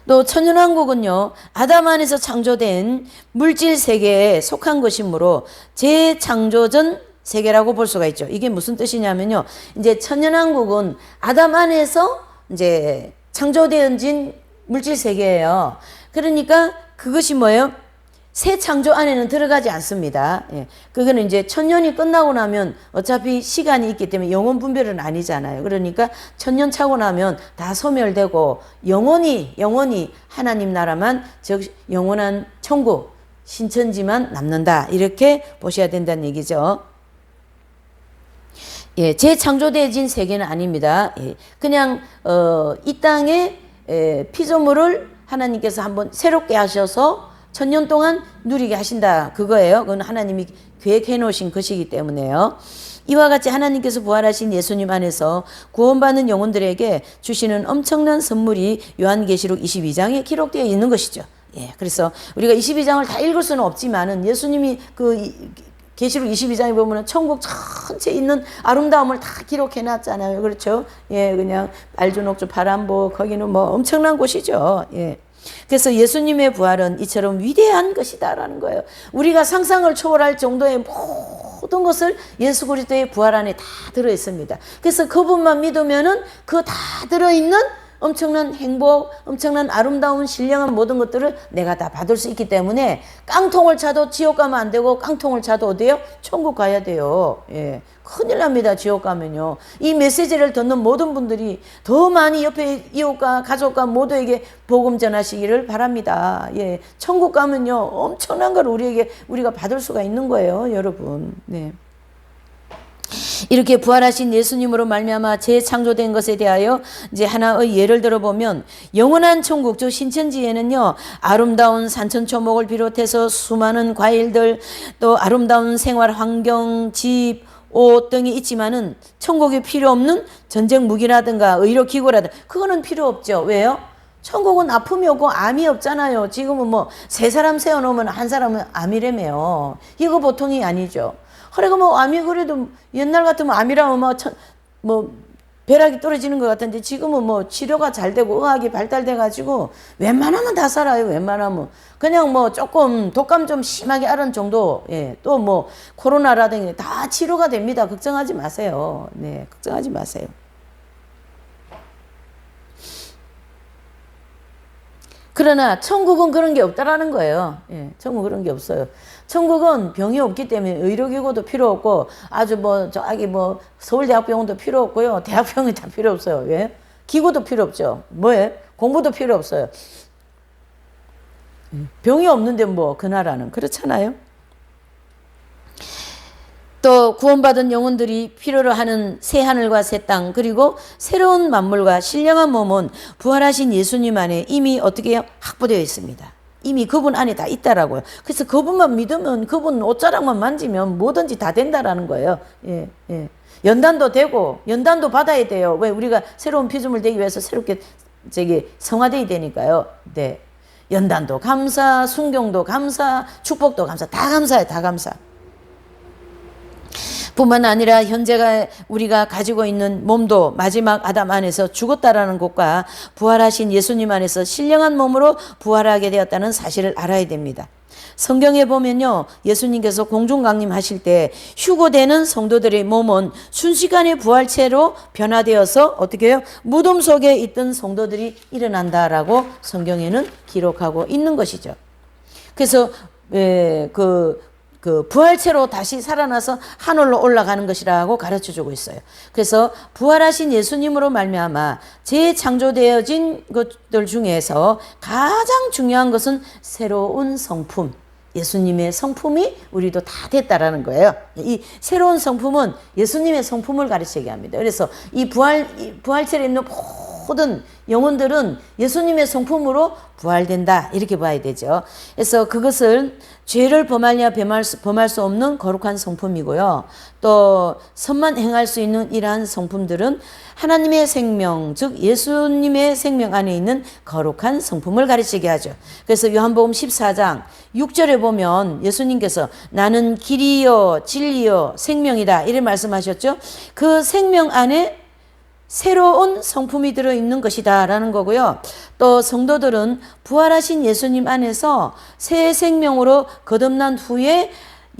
Speaker 1: 또 천연왕국은요, 아담 안에서 창조된 물질 세계에 속한 것이므로 재창조전 세계라고 볼 수가 있죠. 이게 무슨 뜻이냐면요, 이제 천연왕국은 아담 안에서 이제 창조되어진 물질 세계예요. 그러니까 그것이 뭐예요? 새 창조 안에는 들어가지 않습니다. 예. 그거는 이제 천년이 끝나고 나면 어차피 시간이 있기 때문에 영원 분별은 아니잖아요. 그러니까 천년 차고 나면 다 소멸되고 영원히 하나님 나라만, 즉 영원한 천국 신천지만 남는다, 이렇게 보셔야 된다는 얘기죠. 예, 재창조되어진 세계는 아닙니다. 예, 그냥 이 땅에 피조물을 하나님께서 한번 새롭게 하셔서 천년 동안 누리게 하신다, 그거예요. 그건 하나님이 계획해 놓으신 것이기 때문에요. 이와 같이 하나님께서 부활하신 예수님 안에서 구원받는 영혼들에게 주시는 엄청난 선물이 요한계시록 22장에 기록되어 있는 것이죠. 예, 그래서 우리가 22장을 다 읽을 수는 없지만은 예수님이 그 계시록 22장에 보면은 천국 전체에 있는 아름다움을 다 기록해 놨잖아요. 그렇죠? 예, 그냥 알주녹주 파란보, 거기는 뭐 엄청난 곳이죠. 예. 그래서 예수님의 부활은 이처럼 위대한 것이다라는 거예요. 우리가 상상을 초월할 정도의 모든 것을 예수 그리스도의 부활 안에 다 들어 있습니다. 그래서 그분만 믿으면은 그 다 들어 있는 엄청난 행복, 엄청난 아름다운 신령한 모든 것들을 내가 다 받을 수 있기 때문에 깡통을 차도 지옥 가면 안 되고, 깡통을 차도 어디요? 천국 가야 돼요. 예. 큰일 납니다. 지옥 가면요. 이 메시지를 듣는 모든 분들이 더 많이 옆에 이웃과 가족과 모두에게 복음 전하시기를 바랍니다. 예. 천국 가면요, 엄청난 걸 우리가 받을 수가 있는 거예요, 여러분. 네. 이렇게 부활하신 예수님으로 말미암아 재창조된 것에 대하여 이제 하나의 예를 들어보면, 영원한 천국, 저 신천지에는요, 아름다운 산천초목을 비롯해서 수많은 과일들, 또 아름다운 생활 환경, 집, 옷 등이 있지만은 천국에 필요 없는 전쟁 무기라든가 의료기구라든가 그거는 필요 없죠. 왜요? 천국은 아픔이 없고 암이 없잖아요. 지금은 뭐 세 사람 세워놓으면 한 사람은 암이라며요. 이거 보통이 아니죠. 그러니까 뭐 암이, 그래도 옛날 같으면 암이라면 뭐 벼락이 떨어지는 것 같은데 지금은 뭐 치료가 잘 되고 의학이 발달돼 가지고 웬만하면 다 살아요. 웬만하면 그냥 뭐 조금 독감 좀 심하게 앓은 정도, 예, 또 뭐 코로나라든지 다 치료가 됩니다. 걱정하지 마세요. 네, 걱정하지 마세요. 그러나 천국은 그런 게 없다라는 거예요. 예, 천국은 그런 게 없어요. 천국은 병이 없기 때문에 의료기구도 필요 없고, 아주 뭐 저기 뭐 서울대학병원도 필요 없고요, 대학병원이 다 필요 없어요. 왜? 기구도 필요 없죠. 뭐에? 공부도 필요 없어요. 병이 없는데 뭐 그 나라는 그렇잖아요. 또 구원받은 영혼들이 필요로 하는 새 하늘과 새 땅, 그리고 새로운 만물과 신령한 몸은 부활하신 예수님 안에 이미 어떻게 해요? 확보되어 있습니다. 이미 그분 안에 다 있다라고요. 그래서 그분만 믿으면, 그분 옷자락만 만지면 뭐든지 다 된다라는 거예요. 예, 예. 연단도 되고, 연단도 받아야 돼요. 왜? 우리가 새로운 피조물 되기 위해서 새롭게 성화되어야 되니까요. 네. 연단도 감사, 순경도 감사, 축복도 감사, 다 감사해, 다 감사. 뿐만 아니라 현재가 우리가 가지고 있는 몸도 마지막 아담 안에서 죽었다라는 것과 부활하신 예수님 안에서 신령한 몸으로 부활하게 되었다는 사실을 알아야 됩니다. 성경에 보면요, 예수님께서 공중 강림하실 때 휴고되는 성도들의 몸은 순식간에 부활체로 변화되어서 어떻게 해요? 무덤 속에 있던 성도들이 일어난다라고 성경에는 기록하고 있는 것이죠. 그래서 그 부활체로 다시 살아나서 하늘로 올라가는 것이라고 가르쳐주고 있어요. 그래서 부활하신 예수님으로 말미암아 재창조되어진 것들 중에서 가장 중요한 것은 새로운 성품, 예수님의 성품이 우리도 다 됐다라는 거예요. 이 새로운 성품은 예수님의 성품을 가르치게 합니다. 그래서 이 부활체에 있는 모든 영혼들은 예수님의 성품으로 부활된다, 이렇게 봐야 되죠. 그래서 그것을 죄를 범하려 범할 수 없는 거룩한 성품이고요. 또 선만 행할 수 있는 이러한 성품들은 하나님의 생명, 즉 예수님의 생명 안에 있는 거룩한 성품을 가르치게 하죠. 그래서 요한복음 14장 6절에 보면 예수님께서 나는 길이요 진리요 생명이다, 이렇게 말씀하셨죠. 그 생명 안에 새로운 성품이 들어있는 것이다 라는 거고요. 또 성도들은 부활하신 예수님 안에서 새 생명으로 거듭난 후에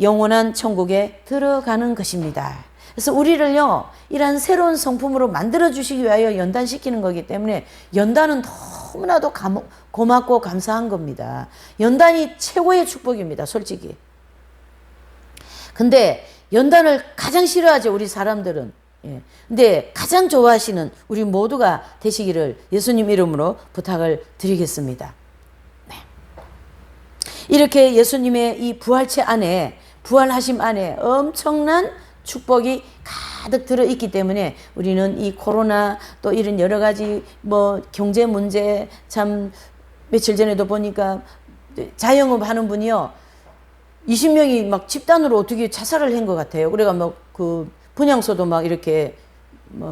Speaker 1: 영원한 천국에 들어가는 것입니다. 그래서 우리를요, 이러한 새로운 성품으로 만들어주시기 위하여 연단시키는 거기 때문에 연단은 너무나도 고맙고 감사한 겁니다. 연단이 최고의 축복입니다, 솔직히. 근데 연단을 가장 싫어하죠, 우리 사람들은. 예. 근데 가장 좋아하시는 우리 모두가 되시기를 예수님 이름으로 부탁을 드리겠습니다. 네. 이렇게 예수님의 이 부활체 안에, 부활하심 안에 엄청난 축복이 가득 들어있기 때문에 우리는 이 코로나 또 이런 여러 가지 경제 문제, 참 며칠 전에도 보니까 자영업 하는 분이요, 20명이 막 집단으로 어떻게 자살을 한 것 같아요. 그래가 분향소도 막 이렇게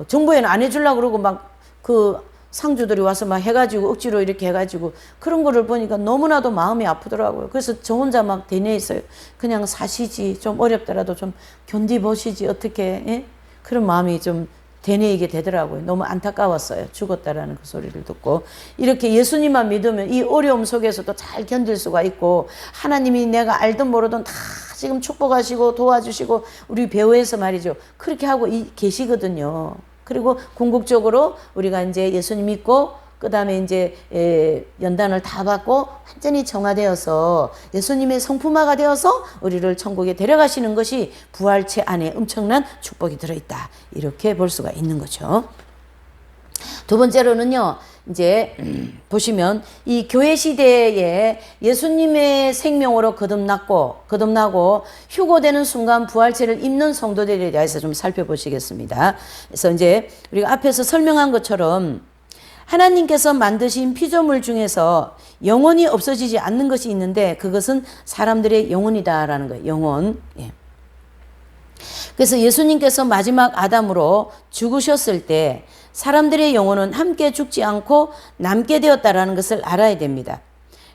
Speaker 1: 정부에는 안 해주려고 그러고 막 그 상주들이 와서 막 해가지고 억지로 이렇게 해가지고 그런 거를 보니까 너무나도 마음이 아프더라고요. 그래서 저 혼자 막 대뇌했어요. 그냥 사시지, 좀 어렵더라도 좀 견디보시지, 어떻게, 예? 그런 마음이 좀 되뇌이게 되더라고요. 너무 안타까웠어요. 죽었다라는 그 소리를 듣고. 이렇게 예수님만 믿으면 이 어려움 속에서도 잘 견딜 수가 있고, 하나님이 내가 알든 모르든 다 지금 축복하시고 도와주시고 우리 배후에서 말이죠, 그렇게 하고 계시거든요. 그리고 궁극적으로 우리가 이제 예수님 믿고 그 다음에 이제 연단을 다 받고 완전히 정화되어서 예수님의 성품화가 되어서 우리를 천국에 데려가시는 것이 부활체 안에 엄청난 축복이 들어있다, 이렇게 볼 수가 있는 거죠. 두 번째로는요, 이제 보시면 이 교회 시대에 예수님의 생명으로 거듭나고 휴고되는 순간 부활체를 입는 성도들에 대해서 좀 살펴보시겠습니다. 그래서 이제 우리가 앞에서 설명한 것처럼 하나님께서 만드신 피조물 중에서 영혼이 없어지지 않는 것이 있는데 그것은 사람들의 영혼이다라는 거예요. 영혼. 예. 그래서 예수님께서 마지막 아담으로 죽으셨을 때 사람들의 영혼은 함께 죽지 않고 남게 되었다라는 것을 알아야 됩니다.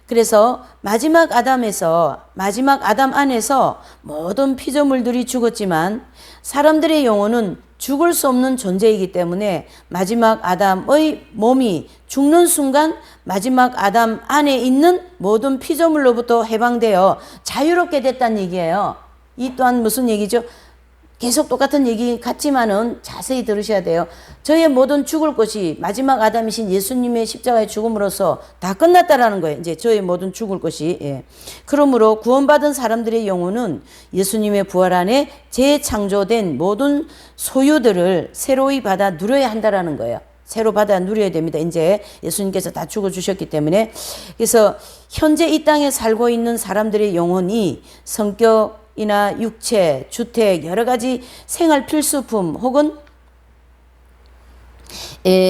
Speaker 1: 그래서 마지막 아담 안에서 모든 피조물들이 죽었지만 사람들의 영혼은 죽을 수 없는 존재이기 때문에 마지막 아담의 몸이 죽는 순간 마지막 아담 안에 있는 모든 피조물로부터 해방되어 자유롭게 됐다는 얘기예요. 이 또한 무슨 얘기죠? 계속 똑같은 얘기 같지만은 자세히 들으셔야 돼요. 저의 모든 죽을 것이 마지막 아담이신 예수님의 십자가의 죽음으로써 다 끝났다라는 거예요. 이제 저의 모든 죽을 것이. 예. 그러므로 구원받은 사람들의 영혼은 예수님의 부활 안에 재창조된 모든 소유들을 새로이 받아 누려야 한다라는 거예요. 새로 받아 누려야 됩니다. 이제 예수님께서 다 죽어주셨기 때문에. 그래서 현재 이 땅에 살고 있는 사람들의 영혼이 성격, 이나 육체, 주택, 여러 가지 생활 필수품 혹은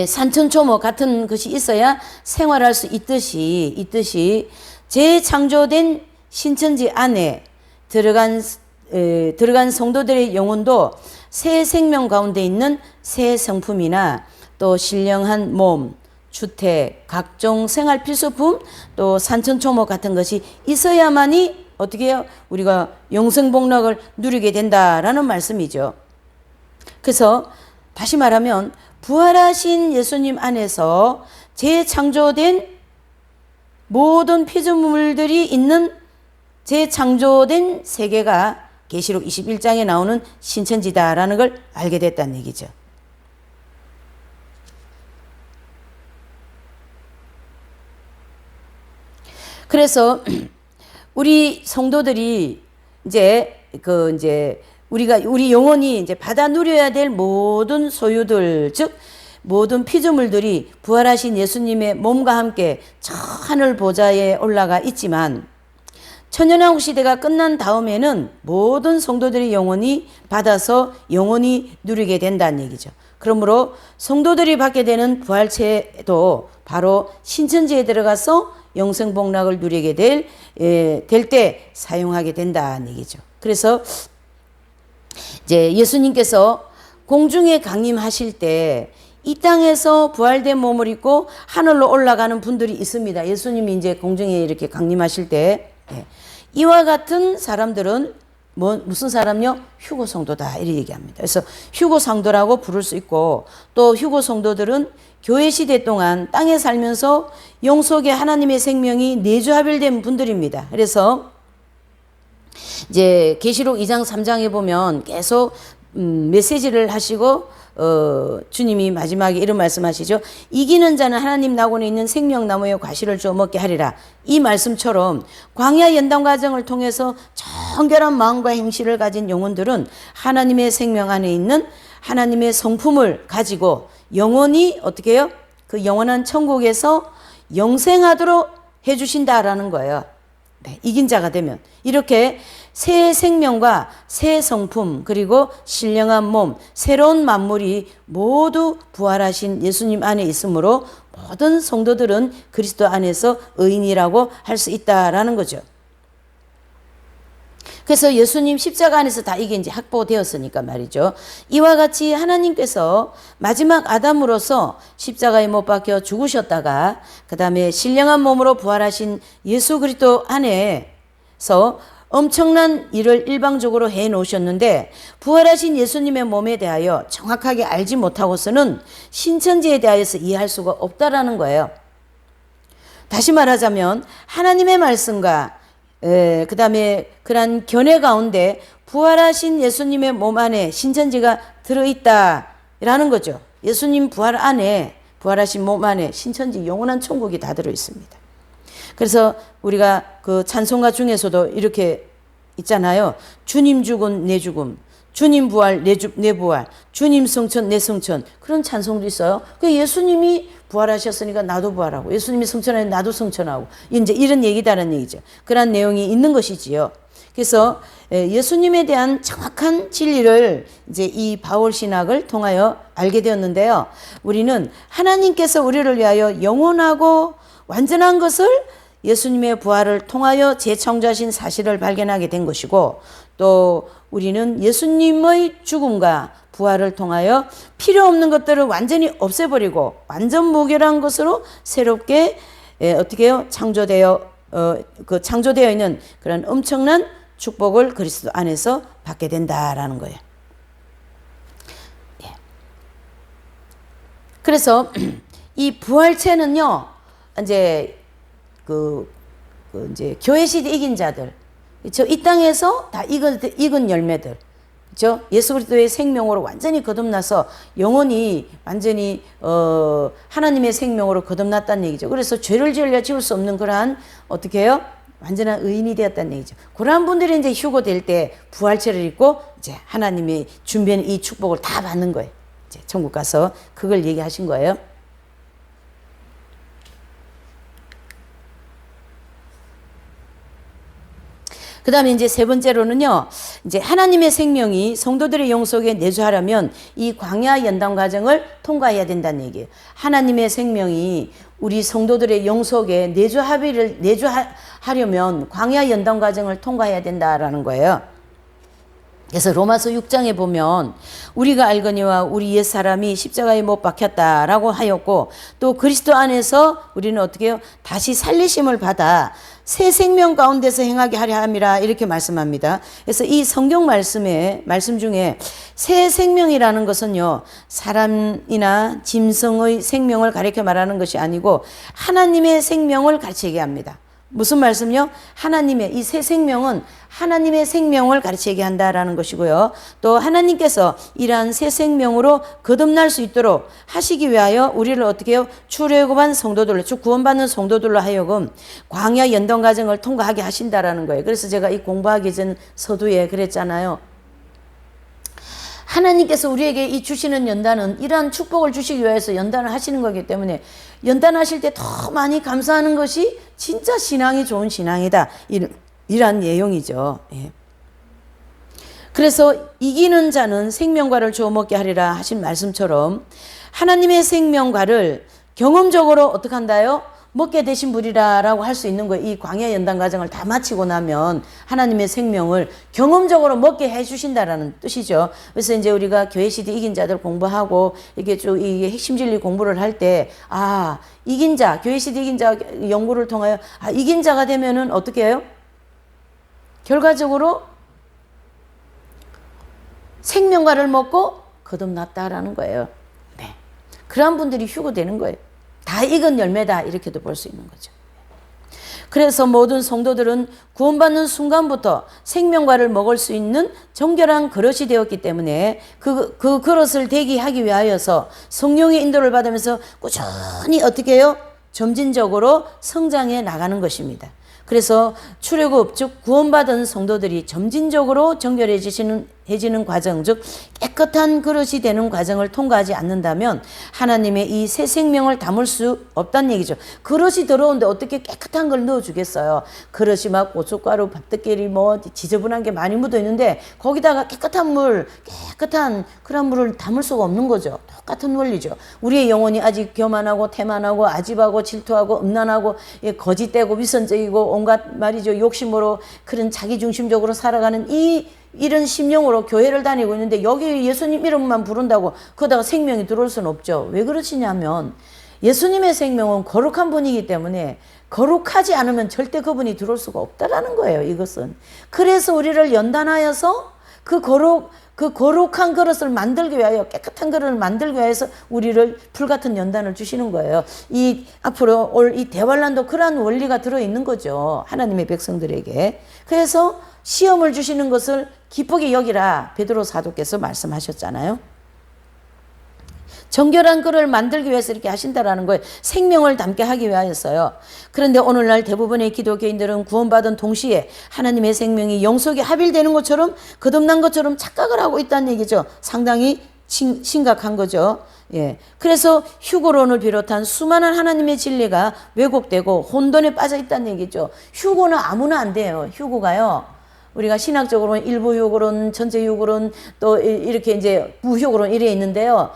Speaker 1: 산천초목 같은 것이 있어야 생활할 수 있듯이 재창조된 신천지 안에 들어간 성도들의 영혼도 새 생명 가운데 있는 새 성품이나 또 신령한 몸, 주택, 각종 생활 필수품, 또 산천초목 같은 것이 있어야만이 어떻게 해요? 우리가 영생복락을 누리게 된다라는 말씀이죠. 그래서 다시 말하면 부활하신 예수님 안에서 재창조된 모든 피조물들이 있는 재창조된 세계가 계시록 21장에 나오는 신천지다라는 걸 알게 됐다는 얘기죠. 그래서 우리 성도들이 우리 영혼이 이제 받아 누려야 될 모든 소유들, 즉 모든 피조물들이 부활하신 예수님의 몸과 함께 저 하늘 보좌에 올라가 있지만, 천년왕국 시대가 끝난 다음에는 모든 성도들의 영혼이 받아서 영원히 누리게 된다는 얘기죠. 그러므로 성도들이 받게 되는 부활체도 바로 신천지에 들어가서 영생복락을 누리게 될 때 사용하게 된다는 얘기죠. 그래서 이제 예수님께서 공중에 강림하실 때 이 땅에서 부활된 몸을 입고 하늘로 올라가는 분들이 있습니다. 예수님이 이제 공중에 이렇게 강림하실 때 이와 같은 사람들은 무슨 사람요? 휴거 성도다 이렇게 얘기합니다. 그래서 휴거 성도라고 부를 수 있고, 또 휴거 성도들은 교회 시대 동안 땅에 살면서 영 속에 하나님의 생명이 내주합일된 분들입니다. 그래서 이제 계시록 2장 3장에 보면 계속 메시지를 하시고 주님이 마지막에 이런 말씀하시죠. 이기는 자는 하나님 낙원에 있는 생명나무의 과실을 주어 먹게 하리라. 이 말씀처럼 광야 연단 과정을 통해서 정결한 마음과 행실을 가진 영혼들은 하나님의 생명 안에 있는 하나님의 성품을 가지고 영원히 어떻게 해요? 그 영원한 천국에서 영생하도록 해주신다라는 거예요. 네, 이긴 자가 되면 이렇게 새 생명과 새 성품, 그리고 신령한 몸, 새로운 만물이 모두 부활하신 예수님 안에 있으므로 모든 성도들은 그리스도 안에서 의인이라고 할 수 있다라는 거죠. 그래서 예수님 십자가 안에서 다 이게 이제 확보되었으니까 말이죠. 이와 같이 하나님께서 마지막 아담으로서 십자가에 못 박혀 죽으셨다가 그 다음에 신령한 몸으로 부활하신 예수 그리스도 안에서 엄청난 일을 일방적으로 해 놓으셨는데, 부활하신 예수님의 몸에 대하여 정확하게 알지 못하고서는 신천지에 대하여서 이해할 수가 없다라는 거예요. 다시 말하자면 하나님의 말씀과 그 다음에 그런 견해 가운데 부활하신 예수님의 몸 안에 신천지가 들어있다라는 거죠. 예수님 부활 안에, 부활하신 몸 안에 신천지 영원한 천국이 다 들어있습니다. 그래서 우리가 그 찬송가 중에서도 이렇게 있잖아요. 주님 죽은 내 죽음, 주님 부활 내 부활, 주님 성천 내 성천, 그런 찬송도 있어요. 그 예수님이 부활하셨으니까 나도 부활하고, 예수님이 성천하니 나도 성천하고, 이제 이런 얘기다라는 얘기죠. 그런 내용이 있는 것이지요. 그래서 예수님에 대한 정확한 진리를 이제 이 바울 신학을 통하여 알게 되었는데요. 우리는 하나님께서 우리를 위하여 영원하고 완전한 것을 예수님의 부활을 통하여 재창조하신 사실을 발견하게 된 것이고, 또 우리는 예수님의 죽음과 부활을 통하여 필요 없는 것들을 완전히 없애버리고 완전 무결한 것으로 새롭게 어떻게 해요? 창조되어 있는 그런 엄청난 축복을 그리스도 안에서 받게 된다라는 거예요. 예. 그래서 이 부활체는요, 이제 이제 교회 시대 이긴 자들, 그렇죠? 이 땅에서 다 익은 열매들, 그렇죠? 예수 그리스도의 생명으로 완전히 거듭나서 영원히 완전히 하나님의 생명으로 거듭났다는 얘기죠. 그래서 죄를 지을 수 없는 그러한 어떻게 해요? 완전한 의인이 되었다는 얘기죠. 그러한 분들이 이제 휴거될 때 부활체를 입고 이제 하나님이 준비한 이 축복을 다 받는 거예요. 이제 천국 가서 그걸 얘기하신 거예요. 그 다음에 이제 세 번째로는요, 이제 하나님의 생명이 성도들의 영 속에 내주하려면 이 광야 연단 과정을 통과해야 된다는 얘기예요. 하나님의 생명이 우리 성도들의 영 속에 내주하려면 광야 연단 과정을 통과해야 된다라는 거예요. 그래서 로마서 6장에 보면 우리가 알거니와 우리 옛사람이 십자가에 못 박혔다라고 하였고, 또 그리스도 안에서 우리는 어떻게 해요? 다시 살리심을 받아 새 생명 가운데서 행하게 하려 함이라 이렇게 말씀합니다. 그래서 이 성경 말씀 중에 새 생명이라는 것은요, 사람이나 짐승의 생명을 가리켜 말하는 것이 아니고 하나님의 생명을 가르치게 합니다. 무슨 말씀요? 하나님의 이 새 생명은 하나님의 생명을 가르치게 한다라는 것이고요. 또 하나님께서 이러한 새 생명으로 거듭날 수 있도록 하시기 위하여 우리를 어떻게 해요? 출애굽한 성도들로, 즉 구원받는 성도들로 하여금 광야 연단 과정을 통과하게 하신다라는 거예요. 그래서 제가 이 공부하기 전 서두에 그랬잖아요. 하나님께서 우리에게 이 주시는 연단은 이러한 축복을 주시기 위해서 연단을 하시는 거기 때문에 연단하실 때 더 많이 감사하는 것이 진짜 신앙이 좋은 신앙이다. 이러한 내용이죠. 예. 그래서 이기는 자는 생명과를 주어 먹게 하리라 하신 말씀처럼 하나님의 생명과를 경험적으로 어떻게 한다요? 먹게 되신 분이라고 할 수 있는 거예요. 이 광야 연단 과정을 다 마치고 나면 하나님의 생명을 경험적으로 먹게 해주신다라는 뜻이죠. 그래서 이제 우리가 교회 시대 이긴 자들 공부하고 이게 좀 이 핵심 진리 공부를 할 때, 이긴 자, 교회 시대 이긴 자 연구를 통하여 이긴 자가 되면은 어떻게 해요? 결과적으로 생명과를 먹고 거듭났다라는 거예요. 네. 그런 분들이 휴거되는 거예요. 다 익은 열매다 이렇게도 볼 수 있는 거죠. 그래서 모든 성도들은 구원받는 순간부터 생명과를 먹을 수 있는 정결한 그릇이 되었기 때문에 그 그릇을 대기하기 위하여서 성령의 인도를 받으면서 꾸준히 어떻게 해요? 점진적으로 성장해 나가는 것입니다. 그래서 출애굽 즉 구원받은 성도들이 점진적으로 정결해지는 과정, 즉 깨끗한 그릇이 되는 과정을 통과하지 않는다면 하나님의 이 새 생명을 담을 수 없다는 얘기죠. 그릇이 들어오는데 어떻게 깨끗한 걸 넣어주겠어요? 그릇이 막 고춧가루, 밥떡끼리 뭐 지저분한 게 많이 묻어 있는데 거기다가 깨끗한 그런 물을 담을 수가 없는 거죠. 똑같은 원리죠. 우리의 영혼이 아직 교만하고 태만하고 아집하고 질투하고 음란하고 거짓되고 위선적이고 온갖 말이죠. 욕심으로 그런 자기중심적으로 살아가는 이런 심령으로 교회를 다니고 있는데 여기 예수님 이름만 부른다고 거기다가 생명이 들어올 수는 없죠. 왜 그러시냐면 예수님의 생명은 거룩한 분이기 때문에 거룩하지 않으면 절대 그분이 들어올 수가 없다라는 거예요. 이것은. 그래서 우리를 연단하여서 그 거룩한 그릇을 만들기 위하여 깨끗한 그릇을 만들기 위해서 우리를 불같은 연단을 주시는 거예요. 앞으로 올 이 대환란도 그러한 원리가 들어있는 거죠. 하나님의 백성들에게. 그래서 시험을 주시는 것을 기쁘게 여기라 베드로 사도께서 말씀하셨잖아요. 정결한 그릇을 만들기 위해서 이렇게 하신다라는 거예요. 생명을 담게 하기 위하여서요. 그런데 오늘날 대부분의 기독교인들은 구원받은 동시에 하나님의 생명이 영속에 합일되는 것처럼 거듭난 것처럼 착각을 하고 있다는 얘기죠. 상당히 심각한 거죠. 예. 그래서 휴거론을 비롯한 수많은 하나님의 진리가 왜곡되고 혼돈에 빠져 있다는 얘기죠. 휴거는 아무나 안 돼요. 휴거가요. 우리가 신학적으로는 일부 휴거론, 전체 휴거론, 또 이렇게 이제 무휴거론 이래 있는데요.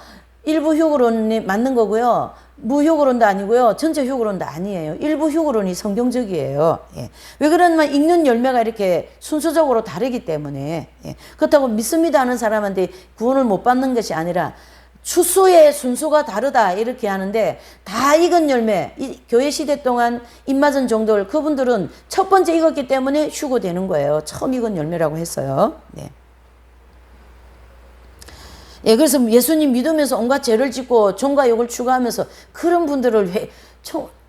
Speaker 1: 일부 휴거론이 맞는 거고요. 무휴거론도 아니고요. 전체 휴거론도 아니에요. 일부 휴거론이 성경적이에요. 예. 왜 그러냐면 읽는 열매가 이렇게 순서적으로 다르기 때문에. 예. 그렇다고 믿습니다 하는 사람한테 구원을 못 받는 것이 아니라 추수의 순서가 다르다 이렇게 하는데 다 익은 열매, 교회 시대 동안 입맞은 종들 그분들은 첫 번째 익었기 때문에 휴거되는 거예요. 처음 익은 열매라고 했어요. 네. 예, 그래서 예수님 믿으면서 온갖 죄를 짓고 종과 욕을 추구하면서 그런 분들을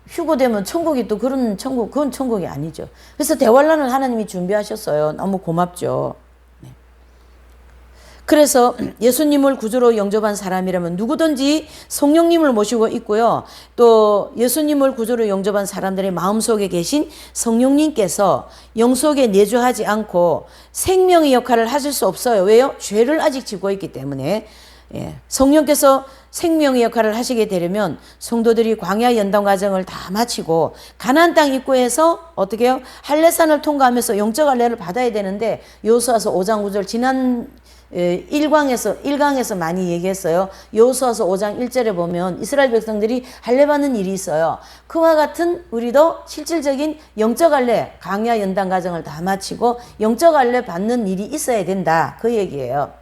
Speaker 1: 휴거되면 천국이 또 그런 천국, 그건 천국이 아니죠. 그래서 대환란을 하나님이 준비하셨어요. 너무 고맙죠. 네. 그래서 예수님을 구주로 영접한 사람이라면 누구든지 성령님을 모시고 있고요. 또 예수님을 구주로 영접한 사람들의 마음속에 계신 성령님께서 영속에 내주하지 않고 생명의 역할을 하실 수 없어요. 왜요? 죄를 아직 지고 있기 때문에. 예. 성령께서 생명의 역할을 하시게 되려면 성도들이 광야 연단 과정을 다 마치고 가나안 땅 입구에서 어떻게 해요? 할례산을 통과하면서 영적 할례를 받아야 되는데 여호수아서 5장 9절 지난 1강에서 많이 얘기했어요. 여호수아서 5장 1절에 보면 이스라엘 백성들이 할례 받는 일이 있어요. 그와 같은 우리도 실질적인 영적 할례, 광야 연단 과정을 다 마치고 영적 할례 받는 일이 있어야 된다. 그 얘기예요.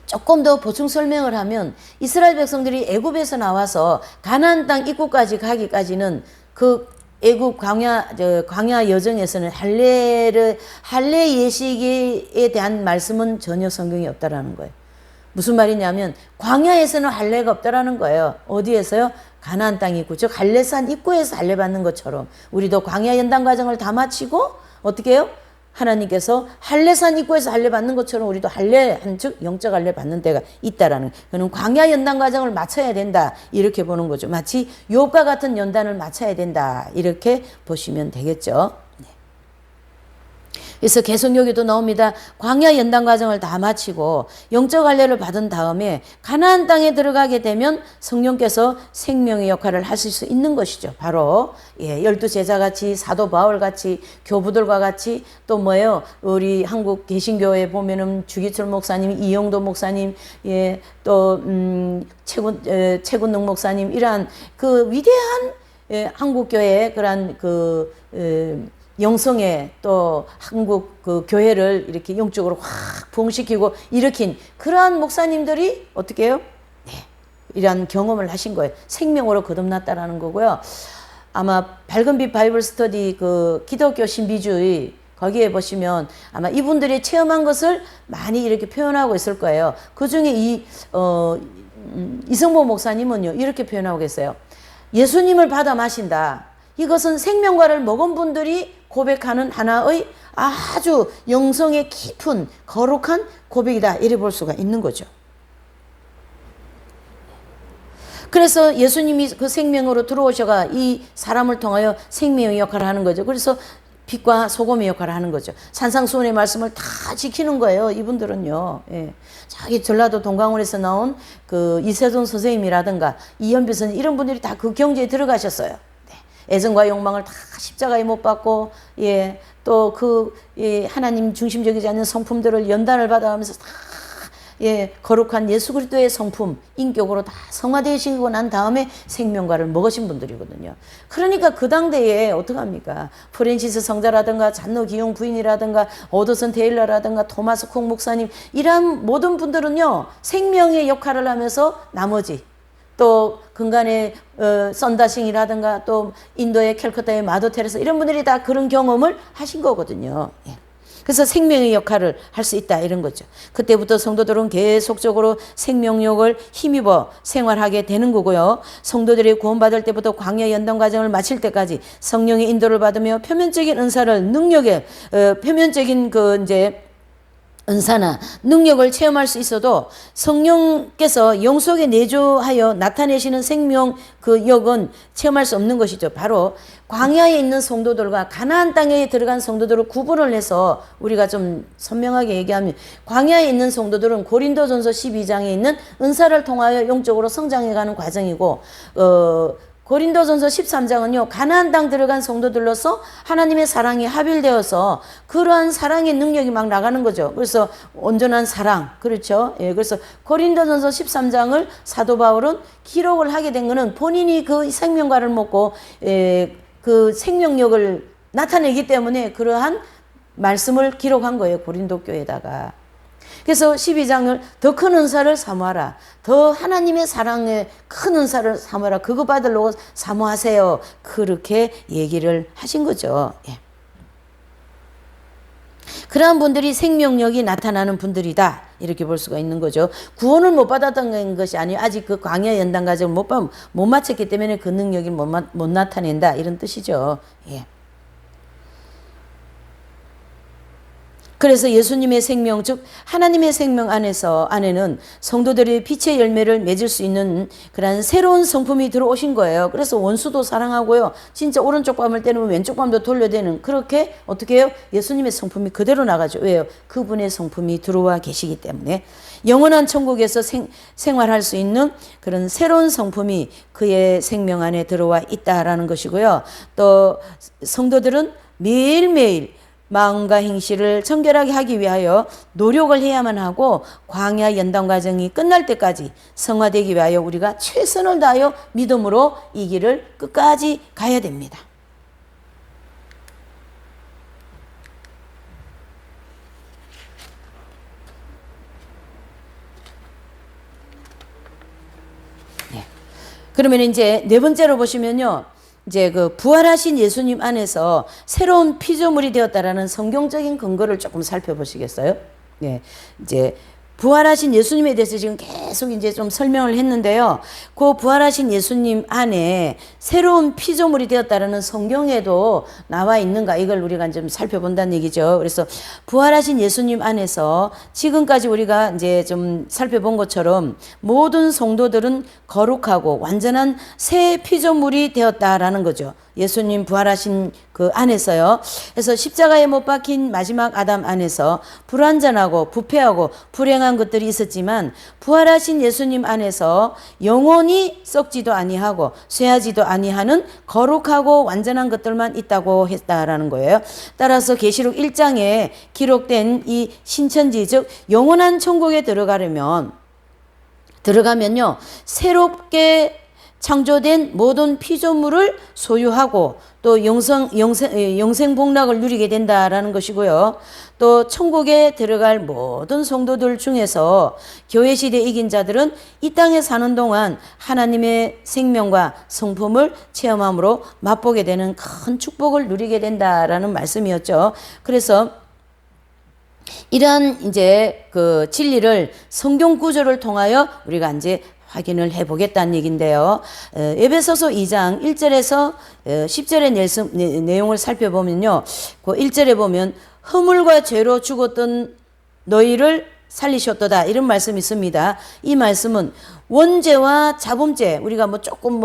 Speaker 1: 조금 더 보충 설명을 하면 이스라엘 백성들이 애굽에서 나와서 가나안 땅 입구까지 가기까지는 그 애굽 광야 여정에서는 할례 예식에 대한 말씀은 전혀 성경에 없다라는 거예요. 무슨 말이냐면 광야에서는 할례가 없다라는 거예요. 어디에서요? 가나안 땅이 있고, 즉 할례산 입구에서 할례 받는 것처럼 우리도 광야 연단 과정을 다 마치고 어떻게 해요? 하나님께서 할례산 입구에서 할례 받는 것처럼 우리도 할례 즉 영적 할례 받는 데가 있다라는, 그는 광야 연단 과정을 마쳐야 된다 이렇게 보는 거죠. 마치 욥과 같은 연단을 마쳐야 된다 이렇게 보시면 되겠죠. 그래서 계속 여기도 나옵니다. 광야 연단 과정을 다 마치고 영적 할례를 받은 다음에 가나안 땅에 들어가게 되면 성령께서 생명의 역할을 하실 수 있는 것이죠. 바로 12제자 같이, 사도 바울 같이, 교부들과 같이, 또 뭐예요? 우리 한국 개신교에 보면은 주기철 목사님, 이영도 목사님, 또 최군능 목사님, 이러한 그 위대한 한국교회의 그러한 영성의 또 한국 그 교회를 이렇게 영적으로 확 부흥시키고 일으킨 그러한 목사님들이 어떻게 해요? 네, 이러한 경험을 하신 거예요. 생명으로 거듭났다라는 거고요. 아마 밝은빛 바이블 스터디 그 기독교 신비주의 거기에 보시면 아마 이분들이 체험한 것을 많이 이렇게 표현하고 있을 거예요. 그 중에 이성보 목사님은요 이렇게 표현하고 계세요. 예수님을 받아 마신다. 이것은 생명과를 먹은 분들이 고백하는 하나의 아주 영성의 깊은 거룩한 고백이다 이래 볼 수가 있는 거죠. 그래서 예수님이 그 생명으로 들어오셔가 이 사람을 통하여 생명의 역할을 하는 거죠. 그래서 빛과 소금의 역할을 하는 거죠. 산상수훈의 말씀을 다 지키는 거예요. 이분들은요. 자기 전라도 동강원에서 나온 그 이세돈 선생님이라든가 이현비 선생님 이런 분들이 다 그 경지에 들어가셨어요. 애정과 욕망을 다 십자가에 못 박고, 또 하나님 중심적이지 않는 성품들을 연단을 받아가면서 다, 거룩한 예수 그리스도의 성품, 인격으로 다 성화되시고 난 다음에 생명과를 먹으신 분들이거든요. 그러니까 그 당대에 어떡합니까? 프랜시스 성자라든가 잔노 기용 부인이라든가 오더슨 테일러라든가 토마스 콩 목사님, 이런 모든 분들은요, 생명의 역할을 하면서 나머지, 또 근간의 썬다싱이라든가 또 인도의 캘커타의 마더 테레사 이런 분들이 다 그런 경험을 하신 거거든요. 그래서 생명의 역할을 할 수 있다 이런 거죠. 그때부터 성도들은 계속적으로 생명력을 힘입어 생활하게 되는 거고요. 성도들이 구원받을 때부터 광야 연단 과정을 마칠 때까지 성령의 인도를 받으며 표면적인 은사를 표면적인 은사나 능력을 체험할 수 있어도 성령께서 영 속에 내주하여 나타내시는 생명 그 역은 체험할 수 없는 것이죠. 바로 광야에 있는 성도들과 가나안 땅에 들어간 성도들을 구분을 해서 우리가 좀 선명하게 얘기하면, 광야에 있는 성도들은 고린도전서 12장에 있는 은사를 통하여 영적으로 성장해가는 과정이고, 고린도전서 13장은요 가나안 땅 들어간 성도들로서 하나님의 사랑이 합일되어서 그러한 사랑의 능력이 막 나가는 거죠. 그래서 온전한 사랑, 그렇죠. 그래서 고린도전서 13장을 사도 바울은 기록을 하게 된 것은 본인이 그 생명과를 먹고 그 생명력을 나타내기 때문에 그러한 말씀을 기록한 거예요, 고린도 교회에다가. 그래서 12장을 더 큰 은사를 사모하라. 더 하나님의 사랑의 큰 은사를 사모하라. 그거 받으려고 사모하세요. 그렇게 얘기를 하신 거죠. 그러한 분들이 생명력이 나타나는 분들이다. 이렇게 볼 수가 있는 거죠. 구원을 못 받았던 것이 아니에요. 아직 그 광야 연단 과정을 못 마쳤기 때문에 그 능력이 못 나타낸다. 이런 뜻이죠. 그래서 예수님의 생명, 즉 하나님의 생명 안에는 성도들이 빛의 열매를 맺을 수 있는 그런 새로운 성품이 들어오신 거예요. 그래서 원수도 사랑하고요. 진짜 오른쪽 밤을 때리면 왼쪽 밤도 돌려대는, 그렇게 어떻게 해요? 예수님의 성품이 그대로 나가죠. 왜요? 그분의 성품이 들어와 계시기 때문에. 영원한 천국에서 생활할 수 있는 그런 새로운 성품이 그의 생명 안에 들어와 있다라는 것이고요. 또 성도들은 매일매일 마음과 행실을 청결하게 하기 위하여 노력을 해야만 하고, 광야 연단 과정이 끝날 때까지 성화되기 위하여 우리가 최선을 다하여 믿음으로 이 길을 끝까지 가야 됩니다. 그러면 이제 네 번째로 보시면요, 이제 그 부활하신 예수님 안에서 새로운 피조물이 되었다라는 성경적인 근거를 조금 살펴보시겠어요? 네. 이제 부활하신 예수님에 대해서 지금 계속 이제 좀 설명을 했는데요. 그 부활하신 예수님 안에 새로운 피조물이 되었다라는 성경에도 나와 있는가 이걸 우리가 좀 살펴본다는 얘기죠. 그래서 부활하신 예수님 안에서 지금까지 우리가 이제 좀 살펴본 것처럼 모든 성도들은 거룩하고 완전한 새 피조물이 되었다라는 거죠. 예수님 부활하신 그 안에서요. 그래서 십자가에 못 박힌 마지막 아담 안에서 불완전하고 부패하고 불행한 것들이 있었지만 부활하신 예수님 안에서 영원히 썩지도 아니하고 쇠하지도 아니하는 거룩하고 완전한 것들만 있다고 했다라는 거예요. 따라서 계시록 1장에 기록된 이 신천지 즉 영원한 천국에 들어가면요. 새롭게 창조된 모든 피조물을 소유하고 또 영생 복락을 누리게 된다라는 것이고요. 또 천국에 들어갈 모든 성도들 중에서 교회 시대 이긴 자들은 이 땅에 사는 동안 하나님의 생명과 성품을 체험함으로 맛보게 되는 큰 축복을 누리게 된다라는 말씀이었죠. 그래서 이러한 이제 그 진리를 성경 구조를 통하여 우리가 이제 확인을 해보겠다는 얘기인데요. 에베소서 2장 1절에서 10절의 내용을 살펴보면요. 그 1절에 보면 허물과 죄로 죽었던 너희를 살리셨도다 이런 말씀이 있습니다. 이 말씀은 원죄와 자범죄 우리가 뭐 조금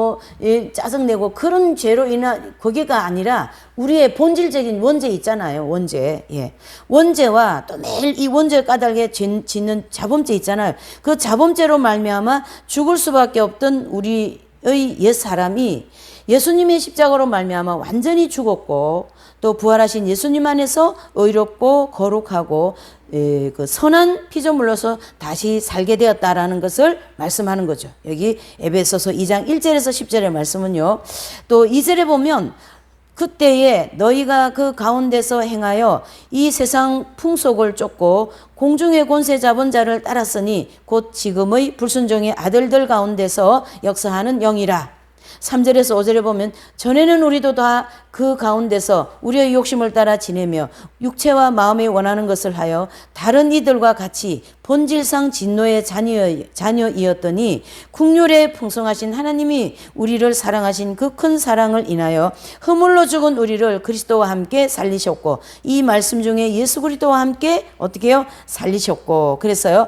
Speaker 1: 짜증내고 그런 죄로 인한 거기가 아니라 우리의 본질적인 원죄 있잖아요. 원죄. 예. 원죄와 또 매일 이 원죄 까닭에 짓는 자범죄 있잖아요. 그 자범죄로 말미암아 죽을 수밖에 없던 우리의 옛 사람이 예수님의 십자가로 말미암아 완전히 죽었고 또 부활하신 예수님 안에서 의롭고 거룩하고 그 선한 피조물로서 다시 살게 되었다라는 것을 말씀하는 거죠. 여기 에베소서 2장 1절에서 10절의 말씀은요. 또 2절에 보면 그때에 너희가 그 가운데서 행하여 이 세상 풍속을 쫓고 공중의 권세 잡은 자를 따랐으니 곧 지금의 불순종의 아들들 가운데서 역사하는 영이라. 3절에서 5절에 보면 전에는 우리도 다 그 가운데서 우리의 욕심을 따라 지내며 육체와 마음이 원하는 것을 하여 다른 이들과 같이 본질상 진노의 자녀이었더니 국률에 풍성하신 하나님이 우리를 사랑하신 그 큰 사랑을 인하여 허물로 죽은 우리를 그리스도와 함께 살리셨고 이 말씀 중에 예수 그리스도와 함께 어떻게 해요? 살리셨고 그래서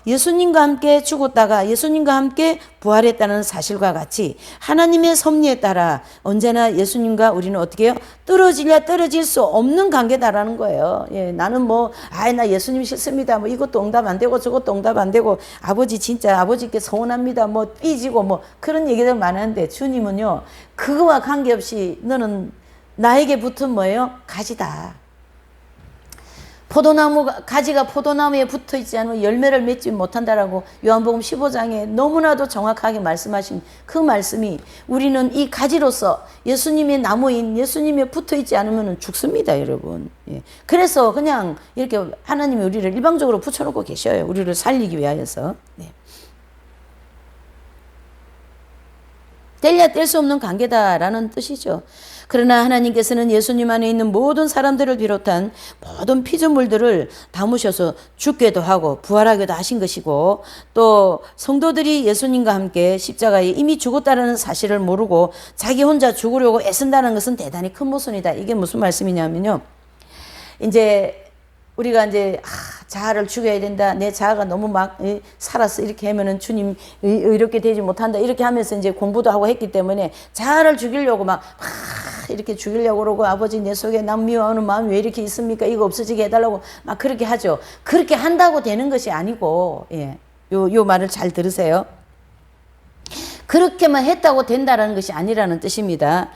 Speaker 1: 예수님과 함께 죽었다가 예수님과 함께 부활했다는 사실과 같이 하나님의 섭리에 따라 언제나 예수님과 우리는 어떻게 해요? 떨어질 수 없는 관계다라는 거예요. 예, 나는 나 예수님 싫습니다. 이것도 응답 안 되고 저것도 응답 안 되고 아버지 진짜 아버지께 서운합니다. 삐지고 그런 얘기들 많았는데 주님은요. 그거와 관계없이 너는 나에게 붙은 뭐예요? 가지다. 가지가 포도나무에 붙어 있지 않으면 열매를 맺지 못한다라고 요한복음 15장에 너무나도 정확하게 말씀하신 그 말씀이 우리는 이 가지로서 예수님의 나무인 예수님에 붙어 있지 않으면 죽습니다, 여러분. 예. 그래서 그냥 이렇게 하나님이 우리를 일방적으로 붙여놓고 계셔요. 우리를 살리기 위하여서. 네. 뗄래야 뗄 수 없는 관계다라는 뜻이죠. 그러나 하나님께서는 예수님 안에 있는 모든 사람들을 비롯한 모든 피조물들을 담으셔서 죽게도 하고 부활하게도 하신 것이고 또 성도들이 예수님과 함께 십자가에 이미 죽었다는 사실을 모르고 자기 혼자 죽으려고 애쓴다는 것은 대단히 큰 모순이다. 이게 무슨 말씀이냐면요. 이제 우리가 이제 자아를 죽여야 된다. 내 자아가 너무 살았어. 이렇게 하면은 주님 이렇게 되지 못한다. 이렇게 하면서 이제 공부도 하고 했기 때문에 자아를 죽이려고 이렇게 죽이려고 그러고 아버지 내 속에 남 미워하는 마음이 왜 이렇게 있습니까? 이거 없어지게 해달라고 그렇게 하죠. 그렇게 한다고 되는 것이 아니고 요 말을 잘 들으세요. 그렇게만 했다고 된다라는 것이 아니라는 뜻입니다.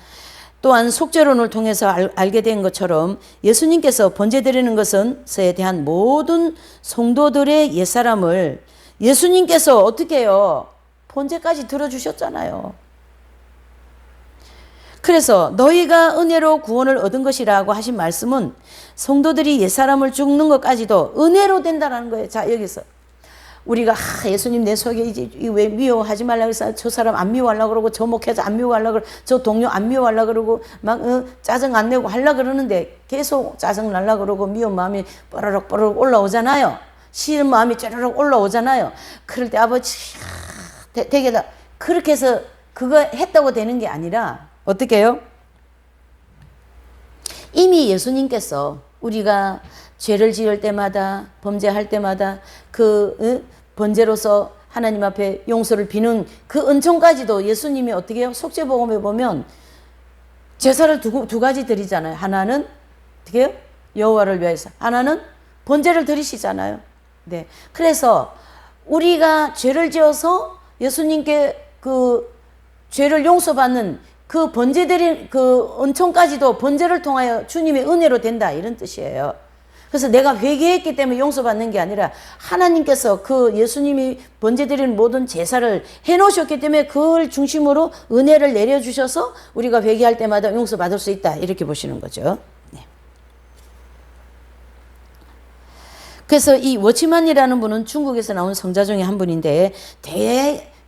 Speaker 1: 또한 속죄론을 통해서 알게 된 것처럼 예수님께서 번제드리는 것에 대한 모든 성도들의 옛사람을 예수님께서 어떻게 해요? 번제까지 들어주셨잖아요. 그래서 너희가 은혜로 구원을 얻은 것이라고 하신 말씀은 성도들이 옛사람을 죽는 것까지도 은혜로 된다는 거예요. 자, 여기서 우리가 예수님 내 속에 이제 왜 미워하지 말라 그래서 저 사람 안 미워하려고 그러고 저 목회자 안 미워하려고 그러고 저 동료 안 미워하려고 그러고 막 짜증 안 내고 하려고 그러는데 계속 짜증 날려고 그러고 미운 마음이 뽀로록 올라오잖아요. 싫은 마음이 쪼르륵 올라오잖아요. 그럴 때 아버지 되게다 그렇게 해서 그거 했다고 되는 게 아니라 어떻게 해요? 이미 예수님께서 우리가 죄를 지을 때마다 범죄할 때마다 그 번제로서 하나님 앞에 용서를 비는 그 은총까지도 예수님이 어떻게 해요? 속죄복음에 보면 제사를 두 가지 드리잖아요. 하나는 어떻게 해요? 여호와를 위해서. 하나는 번제를 드리시잖아요. 네. 그래서 우리가 죄를 지어서 예수님께 그 죄를 용서받는 그 번제 드린 그 은총까지도 번제를 통하여 주님의 은혜로 된다 이런 뜻이에요. 그래서 내가 회개했기 때문에 용서받는 게 아니라 하나님께서 그 예수님이 번제 드리는 모든 제사를 해놓으셨기 때문에 그걸 중심으로 은혜를 내려주셔서 우리가 회개할 때마다 용서받을 수 있다 이렇게 보시는 거죠. 네. 그래서 이 워치만이라는 분은 중국에서 나온 성자 중에 한 분인데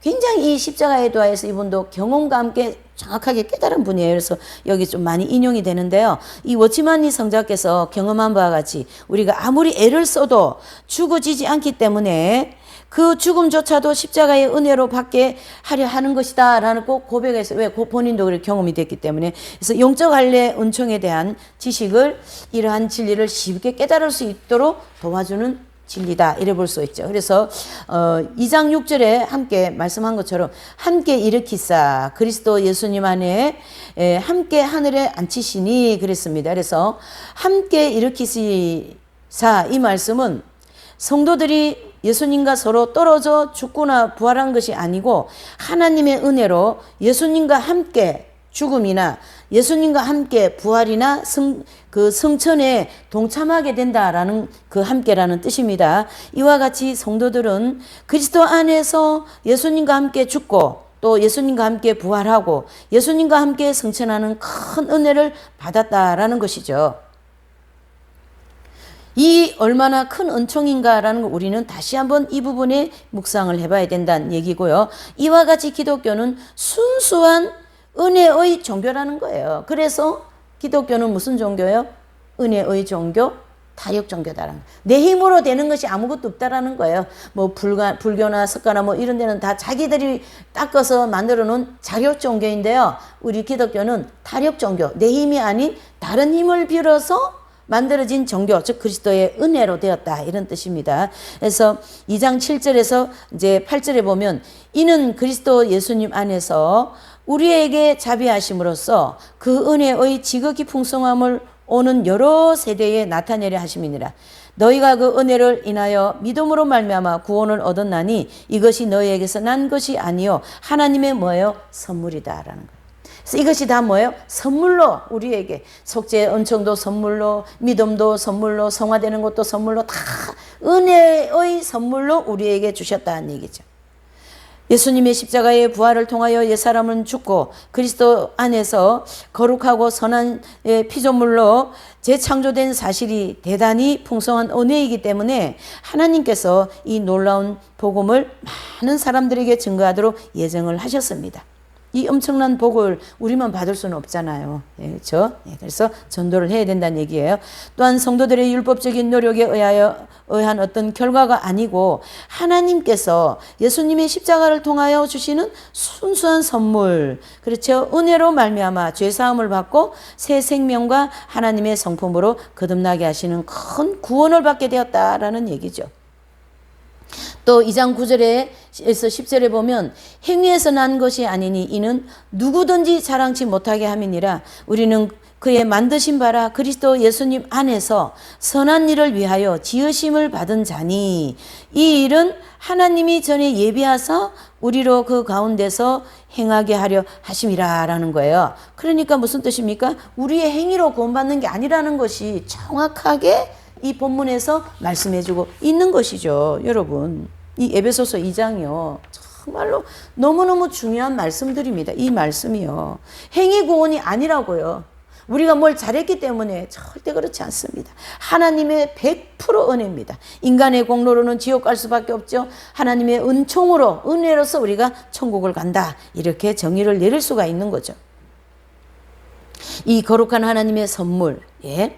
Speaker 1: 굉장히 이 십자가에 대해서 이분도 경험과 함께 정확하게 깨달은 분이에요. 그래서 여기 좀 많이 인용이 되는데요. 이 워치만니 성자께서 경험한 바와 같이 우리가 아무리 애를 써도 죽어지지 않기 때문에 그 죽음조차도 십자가의 은혜로 받게 하려 하는 것이다 라는 꼭 고백해서 왜 본인도 그렇게 경험이 됐기 때문에 그래서 영적 할례 은총에 대한 지식을 이러한 진리를 쉽게 깨달을 수 있도록 도와주는 진리다 이래 볼 수 있죠. 그래서 2장 6절에 함께 말씀한 것처럼 함께 일으키사 그리스도 예수님 안에 함께 하늘에 앉히시니 그랬습니다. 그래서 함께 일으키시사 이 말씀은 성도들이 예수님과 서로 떨어져 죽거나 부활한 것이 아니고 하나님의 은혜로 예수님과 함께 죽음이나 예수님과 함께 부활이나 그 성천에 동참하게 된다라는 그 함께라는 뜻입니다. 이와 같이 성도들은 그리스도 안에서 예수님과 함께 죽고 또 예수님과 함께 부활하고 예수님과 함께 성천하는 큰 은혜를 받았다라는 것이죠. 이 얼마나 큰 은총인가라는 걸 우리는 다시 한번 이 부분에 묵상을 해봐야 된다는 얘기고요. 이와 같이 기독교는 순수한 은혜의 종교라는 거예요. 그래서 기독교는 무슨 종교예요? 은혜의 종교, 타협 종교다라는 거예요. 내 힘으로 되는 것이 아무것도 없다라는 거예요. 뭐 불교나 석가나 뭐 이런 데는 다 자기들이 닦아서 만들어 놓은 자격 종교인데요. 우리 기독교는 타협 종교, 내 힘이 아닌 다른 힘을 빌어서 만들어진 종교, 즉 그리스도의 은혜로 되었다 이런 뜻입니다. 그래서 2장 7절에서 이제 8절에 보면 이는 그리스도 예수님 안에서 우리에게 자비하심으로써 그 은혜의 지극히 풍성함을 오는 여러 세대에 나타내려 하심이니라. 너희가 그 은혜를 인하여 믿음으로 말미암아 구원을 얻었나니 이것이 너희에게서 난 것이 아니요 하나님의 뭐예요? 선물이다라는 거예요. 그래서 이것이 다 뭐예요? 선물로 우리에게 속죄 은총도 선물로 믿음도 선물로 성화되는 것도 선물로 다 은혜의 선물로 우리에게 주셨다는 얘기죠. 예수님의 십자가의 부활을 통하여 옛사람은 죽고 그리스도 안에서 거룩하고 선한 피조물로 재창조된 사실이 대단히 풍성한 은혜이기 때문에 하나님께서 이 놀라운 복음을 많은 사람들에게 증거하도록 예정을 하셨습니다. 이 엄청난 복을 우리만 받을 수는 없잖아요. 예, 그렇죠? 예, 그래서 전도를 해야 된다는 얘기예요. 또한 성도들의 율법적인 노력에 의한 어떤 결과가 아니고 하나님께서 예수님의 십자가를 통하여 주시는 순수한 선물, 그렇죠? 은혜로 말미암아 죄 사함을 받고 새 생명과 하나님의 성품으로 거듭나게 하시는 큰 구원을 받게 되었다라는 얘기죠. 또 2장 9절에서 10절에 보면 행위에서 난 것이 아니니 이는 누구든지 자랑치 못하게 함이니라. 우리는 그의 만드신 바라 그리스도 예수님 안에서 선한 일을 위하여 지으심을 받은 자니 이 일은 하나님이 전에 예비하사 우리로 그 가운데서 행하게 하려 하심이라라는 거예요. 그러니까 무슨 뜻입니까? 우리의 행위로 구원받는 게 아니라는 것이 정확하게 이 본문에서 말씀해주고 있는 것이죠. 여러분, 이 에베소서 2장이요. 정말로 너무너무 중요한 말씀들입니다. 이 말씀이요. 행위 구원이 아니라고요. 우리가 뭘 잘했기 때문에 절대 그렇지 않습니다. 하나님의 100% 은혜입니다. 인간의 공로로는 지옥 갈 수밖에 없죠. 하나님의 은총으로, 은혜로서 우리가 천국을 간다. 이렇게 정의를 내릴 수가 있는 거죠. 이 거룩한 하나님의 선물. 예.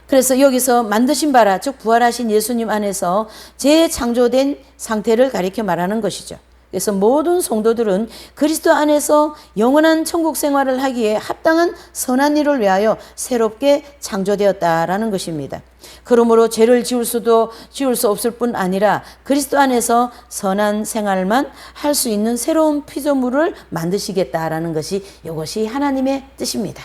Speaker 1: 그래서 여기서 만드신 바라, 즉 부활하신 예수님 안에서 재창조된 상태를 가리켜 말하는 것이죠. 그래서 모든 성도들은 그리스도 안에서 영원한 천국 생활을 하기에 합당한 선한 일을 위하여 새롭게 창조되었다라는 것입니다. 그러므로 죄를 지울 수 없을 뿐 아니라 그리스도 안에서 선한 생활만 할 수 있는 새로운 피조물을 만드시겠다라는 것이 이것이 하나님의 뜻입니다.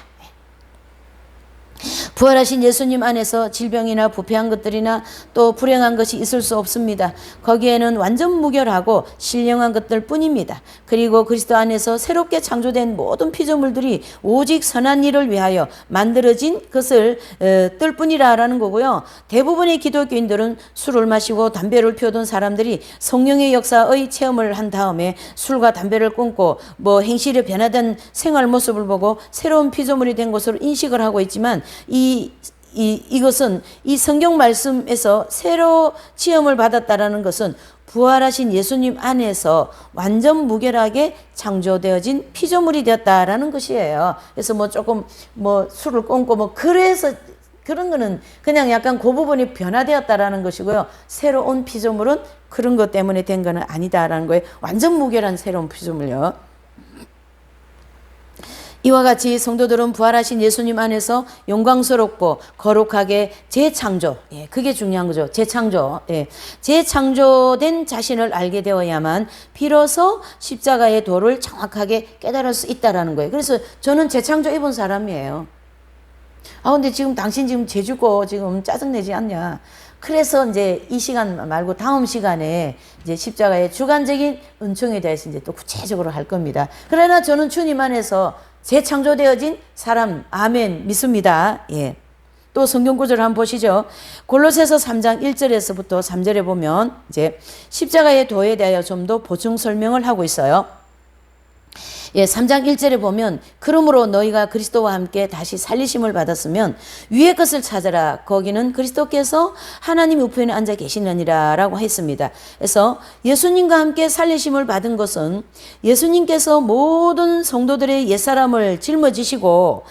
Speaker 1: 부활하신 예수님 안에서 질병이나 부패한 것들이나 또 불행한 것이 있을 수 없습니다. 거기에는 완전 무결하고 신령한 것들 뿐입니다. 그리고 그리스도 안에서 새롭게 창조된 모든 피조물들이 오직 선한 일을 위하여 만들어진 것을 뜰 뿐이라는 거고요. 대부분의 기독교인들은 술을 마시고 담배를 피우던 사람들이 성령의 역사의 체험을 한 다음에 술과 담배를 끊고 행실에 변화된 생활 모습을 보고 새로운 피조물이 된 것으로 인식을 하고 있지만 이것은 이 성경 말씀에서 새로 체험을 받았다라는 것은 부활하신 예수님 안에서 완전 무결하게 창조되어진 피조물이 되었다라는 것이에요. 그래서 조금 술을 끊고 그래서 그런 거는 그냥 약간 그 부분이 변화되었다라는 것이고요. 새로운 피조물은 그런 것 때문에 된 거는 아니다라는 거예요. 완전 무결한 새로운 피조물요. 이와 같이 성도들은 부활하신 예수님 안에서 영광스럽고 거룩하게 재창조, 그게 중요한 거죠. 재창조, 재창조된 자신을 알게 되어야만 비로소 십자가의 도를 정확하게 깨달을 수 있다라는 거예요. 그래서 저는 재창조 입은 사람이에요. 근데 지금 당신 지금 죄주고 지금 짜증내지 않냐? 그래서 이제 이 시간 말고 다음 시간에 이제 십자가의 주관적인 은총에 대해서 이제 또 구체적으로 할 겁니다. 그러나 저는 주님 안에서 재창조되어진 사람, 아멘, 믿습니다. 예. 또 성경 구절을 한번 보시죠. 골로새서 3장 1절에서부터 3절에 보면 이제 십자가의 도에 대하여 좀 더 보충 설명을 하고 있어요. 3장 1절에 보면 그러므로 너희가 그리스도와 함께 다시 살리심을 받았으면 위의 것을 찾아라. 거기는 그리스도께서 하나님 우편에 앉아 계시느니라 라고 했습니다. 그래서 예수님과 함께 살리심을 받은 것은 예수님께서 모든 성도들의 옛사람을 짊어지시고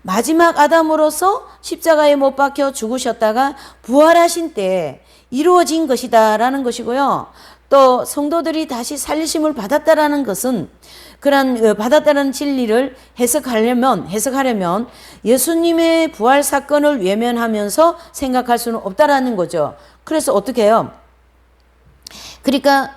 Speaker 1: 마지막 아담으로서 십자가에 못 박혀 죽으셨다가 부활하신 때 이루어진 것이다 라는 것이고요. 또 성도들이 다시 살리심을 받았다라는 것은 그런 받았다는 진리를 해석하려면 예수님의 부활 사건을 외면하면서 생각할 수는 없다라는 거죠. 그래서 어떻게 해요? 그러니까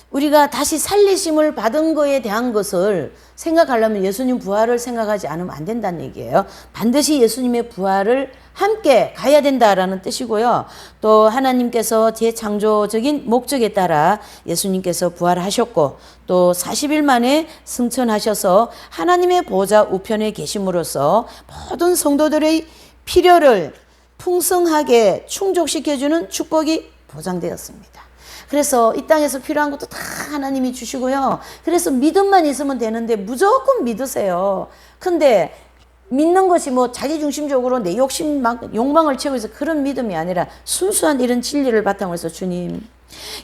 Speaker 1: 우리가 다시 살리심을 받은 거에 대한 것을 생각하려면 예수님 부활을 생각하지 않으면 안 된다는 얘기예요. 반드시 예수님의 부활을 함께 가야 된다라는 뜻이고요. 또 하나님께서 재창조적인 목적에 따라 예수님께서 부활하셨고 또 40일 만에 승천하셔서 하나님의 보좌 우편에 계심으로써 모든 성도들의 필요를 풍성하게 충족시켜주는 축복이 보장되었습니다. 그래서 이 땅에서 필요한 것도 다 하나님이 주시고요. 그래서 믿음만 있으면 되는데 무조건 믿으세요. 근데 믿는 것이 자기중심적으로 내 욕망을 채우기 위해서 그런 믿음이 아니라 순수한 이런 진리를 바탕으로 해서 주님,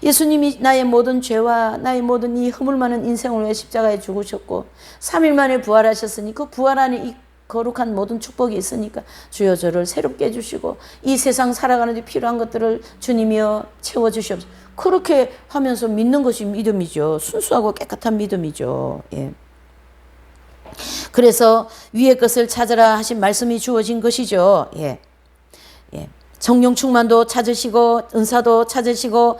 Speaker 1: 예수님이 나의 모든 죄와 나의 모든 이 허물 많은 인생을 위해 십자가에 죽으셨고 3일 만에 부활하셨으니 그 부활 안에 이 거룩한 모든 축복이 있으니까 주여 저를 새롭게 해주시고 이 세상 살아가는 데 필요한 것들을 주님이여 채워주시옵소서. 그렇게 하면서 믿는 것이 믿음이죠. 순수하고 깨끗한 믿음이죠. 예. 그래서 위의 것을 찾으라 하신 말씀이 주어진 것이죠. 예. 예. 성령 충만도 찾으시고 은사도 찾으시고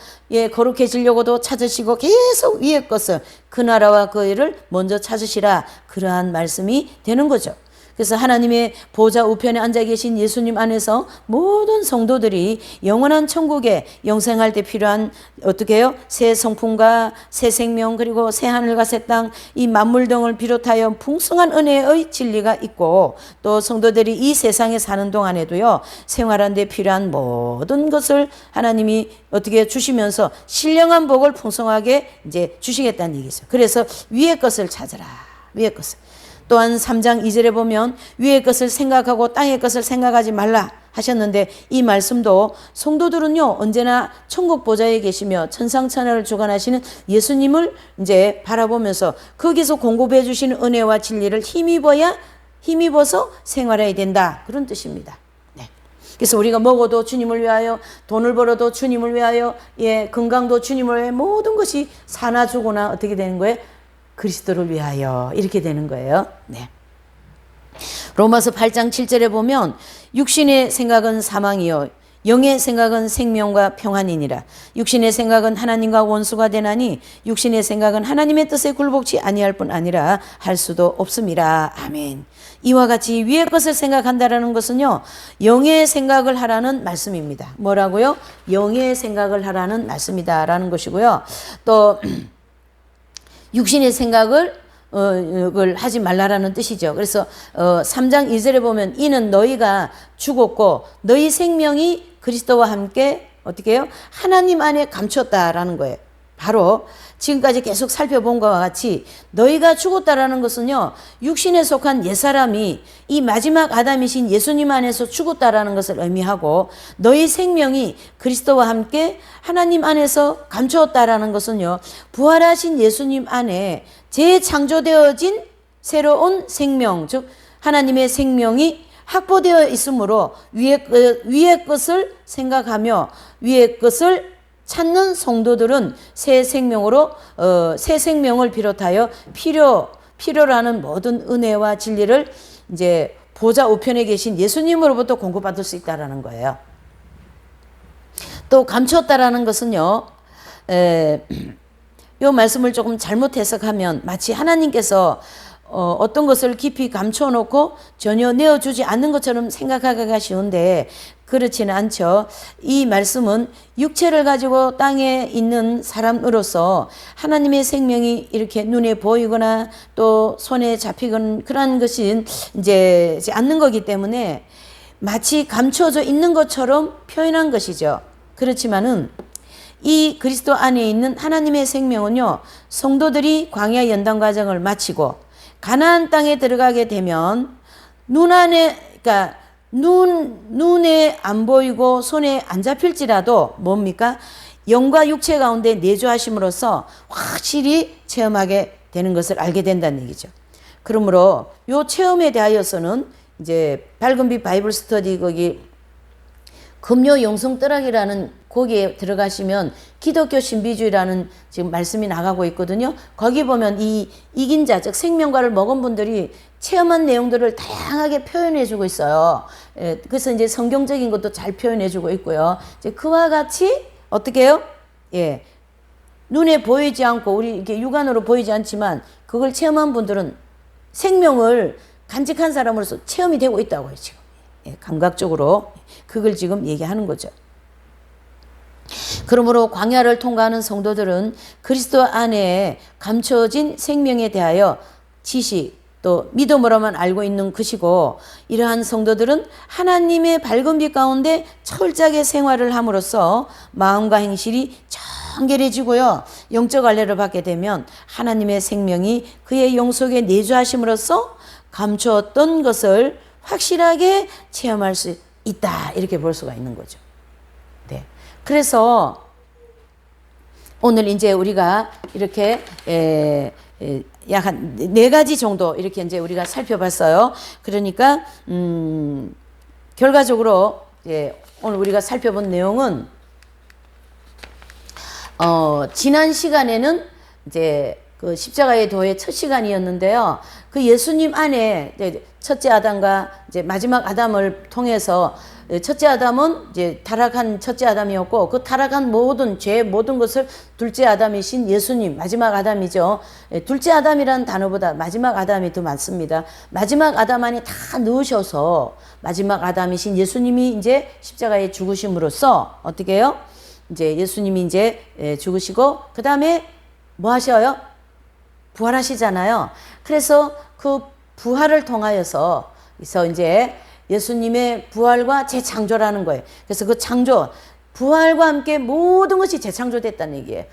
Speaker 1: 거룩해지려고도 찾으시고 계속 위의 것을 그 나라와 그 일을 먼저 찾으시라. 그러한 말씀이 되는 거죠. 그래서 하나님의 보좌 우편에 앉아 계신 예수님 안에서 모든 성도들이 영원한 천국에 영생할 때 필요한 어떻게 해요? 새 성품과 새 생명 그리고 새 하늘과 새 땅 이 만물 등을 비롯하여 풍성한 은혜의 진리가 있고 또 성도들이 이 세상에 사는 동안에도요 생활하는 데 필요한 모든 것을 하나님이 어떻게 주시면서 신령한 복을 풍성하게 이제 주시겠다는 얘기죠. 그래서 위의 것을 찾으라. 위의 것을. 또한 3장 2절에 보면 위의 것을 생각하고 땅의 것을 생각하지 말라 하셨는데, 이 말씀도 성도들은요 언제나 천국 보좌에 계시며 천상천하를 주관하시는 예수님을 이제 바라보면서 거기서 공급해 주시는 은혜와 진리를 힘입어서 생활해야 된다, 그런 뜻입니다. 네. 그래서 우리가 먹어도 주님을 위하여, 돈을 벌어도 주님을 위하여, 건강도 주님을 위하여, 모든 것이 사나 죽으나 어떻게 되는 거예요? 그리스도를 위하여, 이렇게 되는 거예요. 네. 로마서 8장 7절에 보면 육신의 생각은 사망이요 영의 생각은 생명과 평안이니라. 육신의 생각은 하나님과 원수가 되나니 육신의 생각은 하나님의 뜻에 굴복치 아니할 뿐 아니라 할 수도 없음이라. 아멘. 이와 같이 위의 것을 생각한다라는 것은요 영의 생각을 하라는 말씀입니다. 뭐라고요? 영의 생각을 하라는 말씀이다라는 것이고요. 또 육신의 생각을 하지 말라라는 뜻이죠. 그래서 3장 2절에 보면 이는 너희가 죽었고 너희 생명이 그리스도와 함께 어떻게 해요? 하나님 안에 감췄다라는 거예요. 바로 지금까지 계속 살펴본 것과 같이 너희가 죽었다라는 것은요 육신에 속한 옛사람이 이 마지막 아담이신 예수님 안에서 죽었다라는 것을 의미하고, 너희 생명이 그리스도와 함께 하나님 안에서 감추었다라는 것은요 부활하신 예수님 안에 재창조되어진 새로운 생명, 즉 하나님의 생명이 확보되어 있으므로 위의 것을 생각하며 위의 것을 찾는 성도들은 새 생명을 비롯하여 필요라는 모든 은혜와 진리를 이제 보좌 우편에 계신 예수님으로부터 공급받을 수 있다라는 거예요. 또 감추었다라는 것은요, 이 말씀을 조금 잘못 해석하면 마치 하나님께서 어떤 것을 깊이 감춰놓고 전혀 내어주지 않는 것처럼 생각하기가 쉬운데 그렇지는 않죠. 이 말씀은 육체를 가지고 땅에 있는 사람으로서 하나님의 생명이 이렇게 눈에 보이거나 또 손에 잡히거나 그런 것이 이제 않는 거기 때문에 마치 감춰져 있는 것처럼 표현한 것이죠. 그렇지만은 이 그리스도 안에 있는 하나님의 생명은요, 성도들이 광야 연단 과정을 마치고 가나안 땅에 들어가게 되면 눈에 안 보이고 손에 안 잡힐지라도 뭡니까? 영과 육체 가운데 내주하심으로써 확실히 체험하게 되는 것을 알게 된다는 얘기죠. 그러므로 요 체험에 대하여서는 이제 밝은빛 바이블 스터디 거기 금요 영성떠락이라는 거기에 들어가시면 기독교 신비주의라는 지금 말씀이 나가고 있거든요. 거기 보면 이 이긴 자, 즉 생명과를 먹은 분들이 체험한 내용들을 다양하게 표현해주고 있어요. 그래서 이제 성경적인 것도 잘 표현해주고 있고요. 이제 그와 같이 어떻게 해요? 눈에 보이지 않고 우리 이렇게 육안으로 보이지 않지만 그걸 체험한 분들은 생명을 간직한 사람으로서 체험이 되고 있다고요, 지금. 감각적으로 그걸 지금 얘기하는 거죠. 그러므로 광야를 통과하는 성도들은 그리스도 안에 감춰진 생명에 대하여 지식 또 믿음으로만 알고 있는 것이고, 이러한 성도들은 하나님의 밝은 빛 가운데 철저하게 생활을 함으로써 마음과 행실이 정결해지고요, 영적 안례를 받게 되면 하나님의 생명이 그의 영 속에 내주하심으로써 감추었던 것을 확실하게 체험할 수 있다, 이렇게 볼 수가 있는 거죠. 네. 그래서 오늘 이제 우리가 이렇게 약 한 4가지 정도 이렇게 이제 우리가 살펴봤어요. 그러니까 결과적으로 오늘 우리가 살펴본 내용은 지난 시간에는 이제 그 십자가의 도의 첫 시간이었는데요. 그 예수님 안에 첫째 아담과 이제 마지막 아담을 통해서 첫째 아담은 이제 타락한 첫째 아담이었고, 그 타락한 모든 죄 모든 것을 둘째 아담이신 예수님, 마지막 아담이죠. 둘째 아담이라는 단어보다 마지막 아담이 더 많습니다. 마지막 아담 안에 다 넣으셔서 마지막 아담이신 예수님이 이제 십자가에 죽으심으로써 어떻게 해요? 이제 예수님이 이제 죽으시고 그 다음에 뭐 하셔요? 부활하시잖아요. 그래서 그 부활을 통하여서 그래서 이제 예수님의 부활과 재창조라는 거예요. 그래서 그 창조, 부활과 함께 모든 것이 재창조됐다는 얘기예요.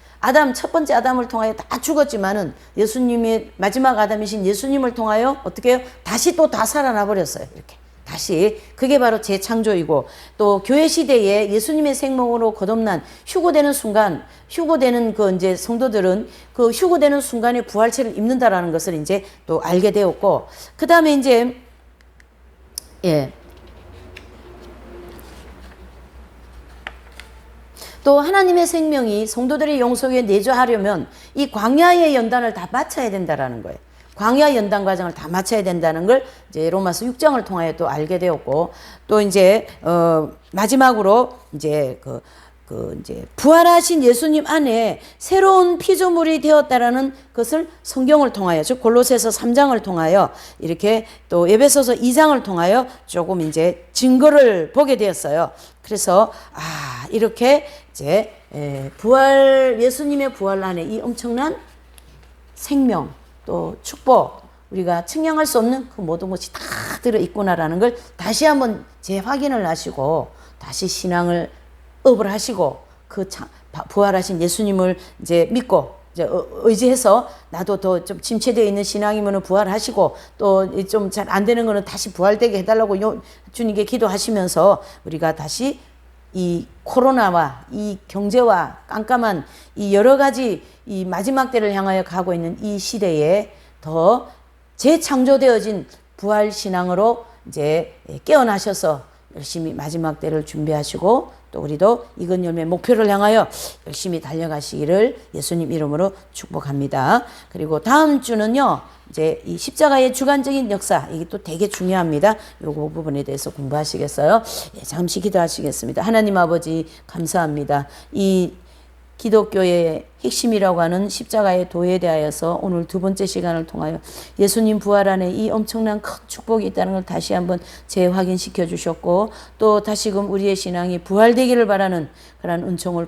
Speaker 1: 첫 번째 아담을 통하여 다 죽었지만은 예수님의 마지막 아담이신 예수님을 통하여 어떻게 해요? 다시 또 다 살아나 버렸어요. 이렇게. 다시. 그게 바로 재창조이고, 또 교회 시대에 예수님의 생명으로 거듭난 휴거되는 순간, 휴거되는 그 이제 성도들은 그 휴거되는 순간에 부활체를 입는다라는 것을 이제 또 알게 되었고, 그 다음에 이제, 또 하나님의 생명이 성도들의 영속에 내주하려면 이 광야의 연단을 다 마쳐야 된다라는 거예요. 광야 연단 과정을 다 마쳐야 된다는 걸 이제 로마서 6장을 통하여 또 알게 되었고, 또 이제 마지막으로 이제 이제 부활하신 예수님 안에 새로운 피조물이 되었다라는 것을 성경을 통하여, 즉 골로새서 3장을 통하여, 이렇게 또 에베소서 2장을 통하여 조금 이제 증거를 보게 되었어요. 그래서 이렇게 이제 예수님의 부활 안에 이 엄청난 생명, 또 축복, 우리가 측량할 수 없는 그 모든 것이 다 들어있구나라는 걸 다시 한번 재확인을 하시고, 다시 신앙을 업을 하시고, 부활하신 예수님을 이제 믿고, 이제 의지해서, 나도 더 좀 침체되어 있는 신앙이면 부활하시고, 또 좀 잘 안 되는 거는 다시 부활되게 해달라고 주님께 기도하시면서, 우리가 다시 이 코로나와 이 경제와 깜깜한 이 여러 가지 이 마지막 때를 향하여 가고 있는 이 시대에 더 재창조되어진 부활 신앙으로 이제 깨어나셔서 열심히 마지막 때를 준비하시고, 또 우리도 익은 열매 목표를 향하여 열심히 달려가시기를 예수님 이름으로 축복합니다. 그리고 다음 주는요, 이제 이 십자가의 주관적인 역사, 이게 또 되게 중요합니다. 요거 부분에 대해서 공부하시겠어요? 잠시 기도하시겠습니다. 하나님 아버지 감사합니다. 이 기독교의 핵심이라고 하는 십자가의 도에 대하여서 오늘 두 번째 시간을 통하여 예수님 부활 안에 이 엄청난 큰 축복이 있다는 걸 다시 한번 재확인시켜 주셨고, 또 다시금 우리의 신앙이 부활되기를 바라는 그런 은총을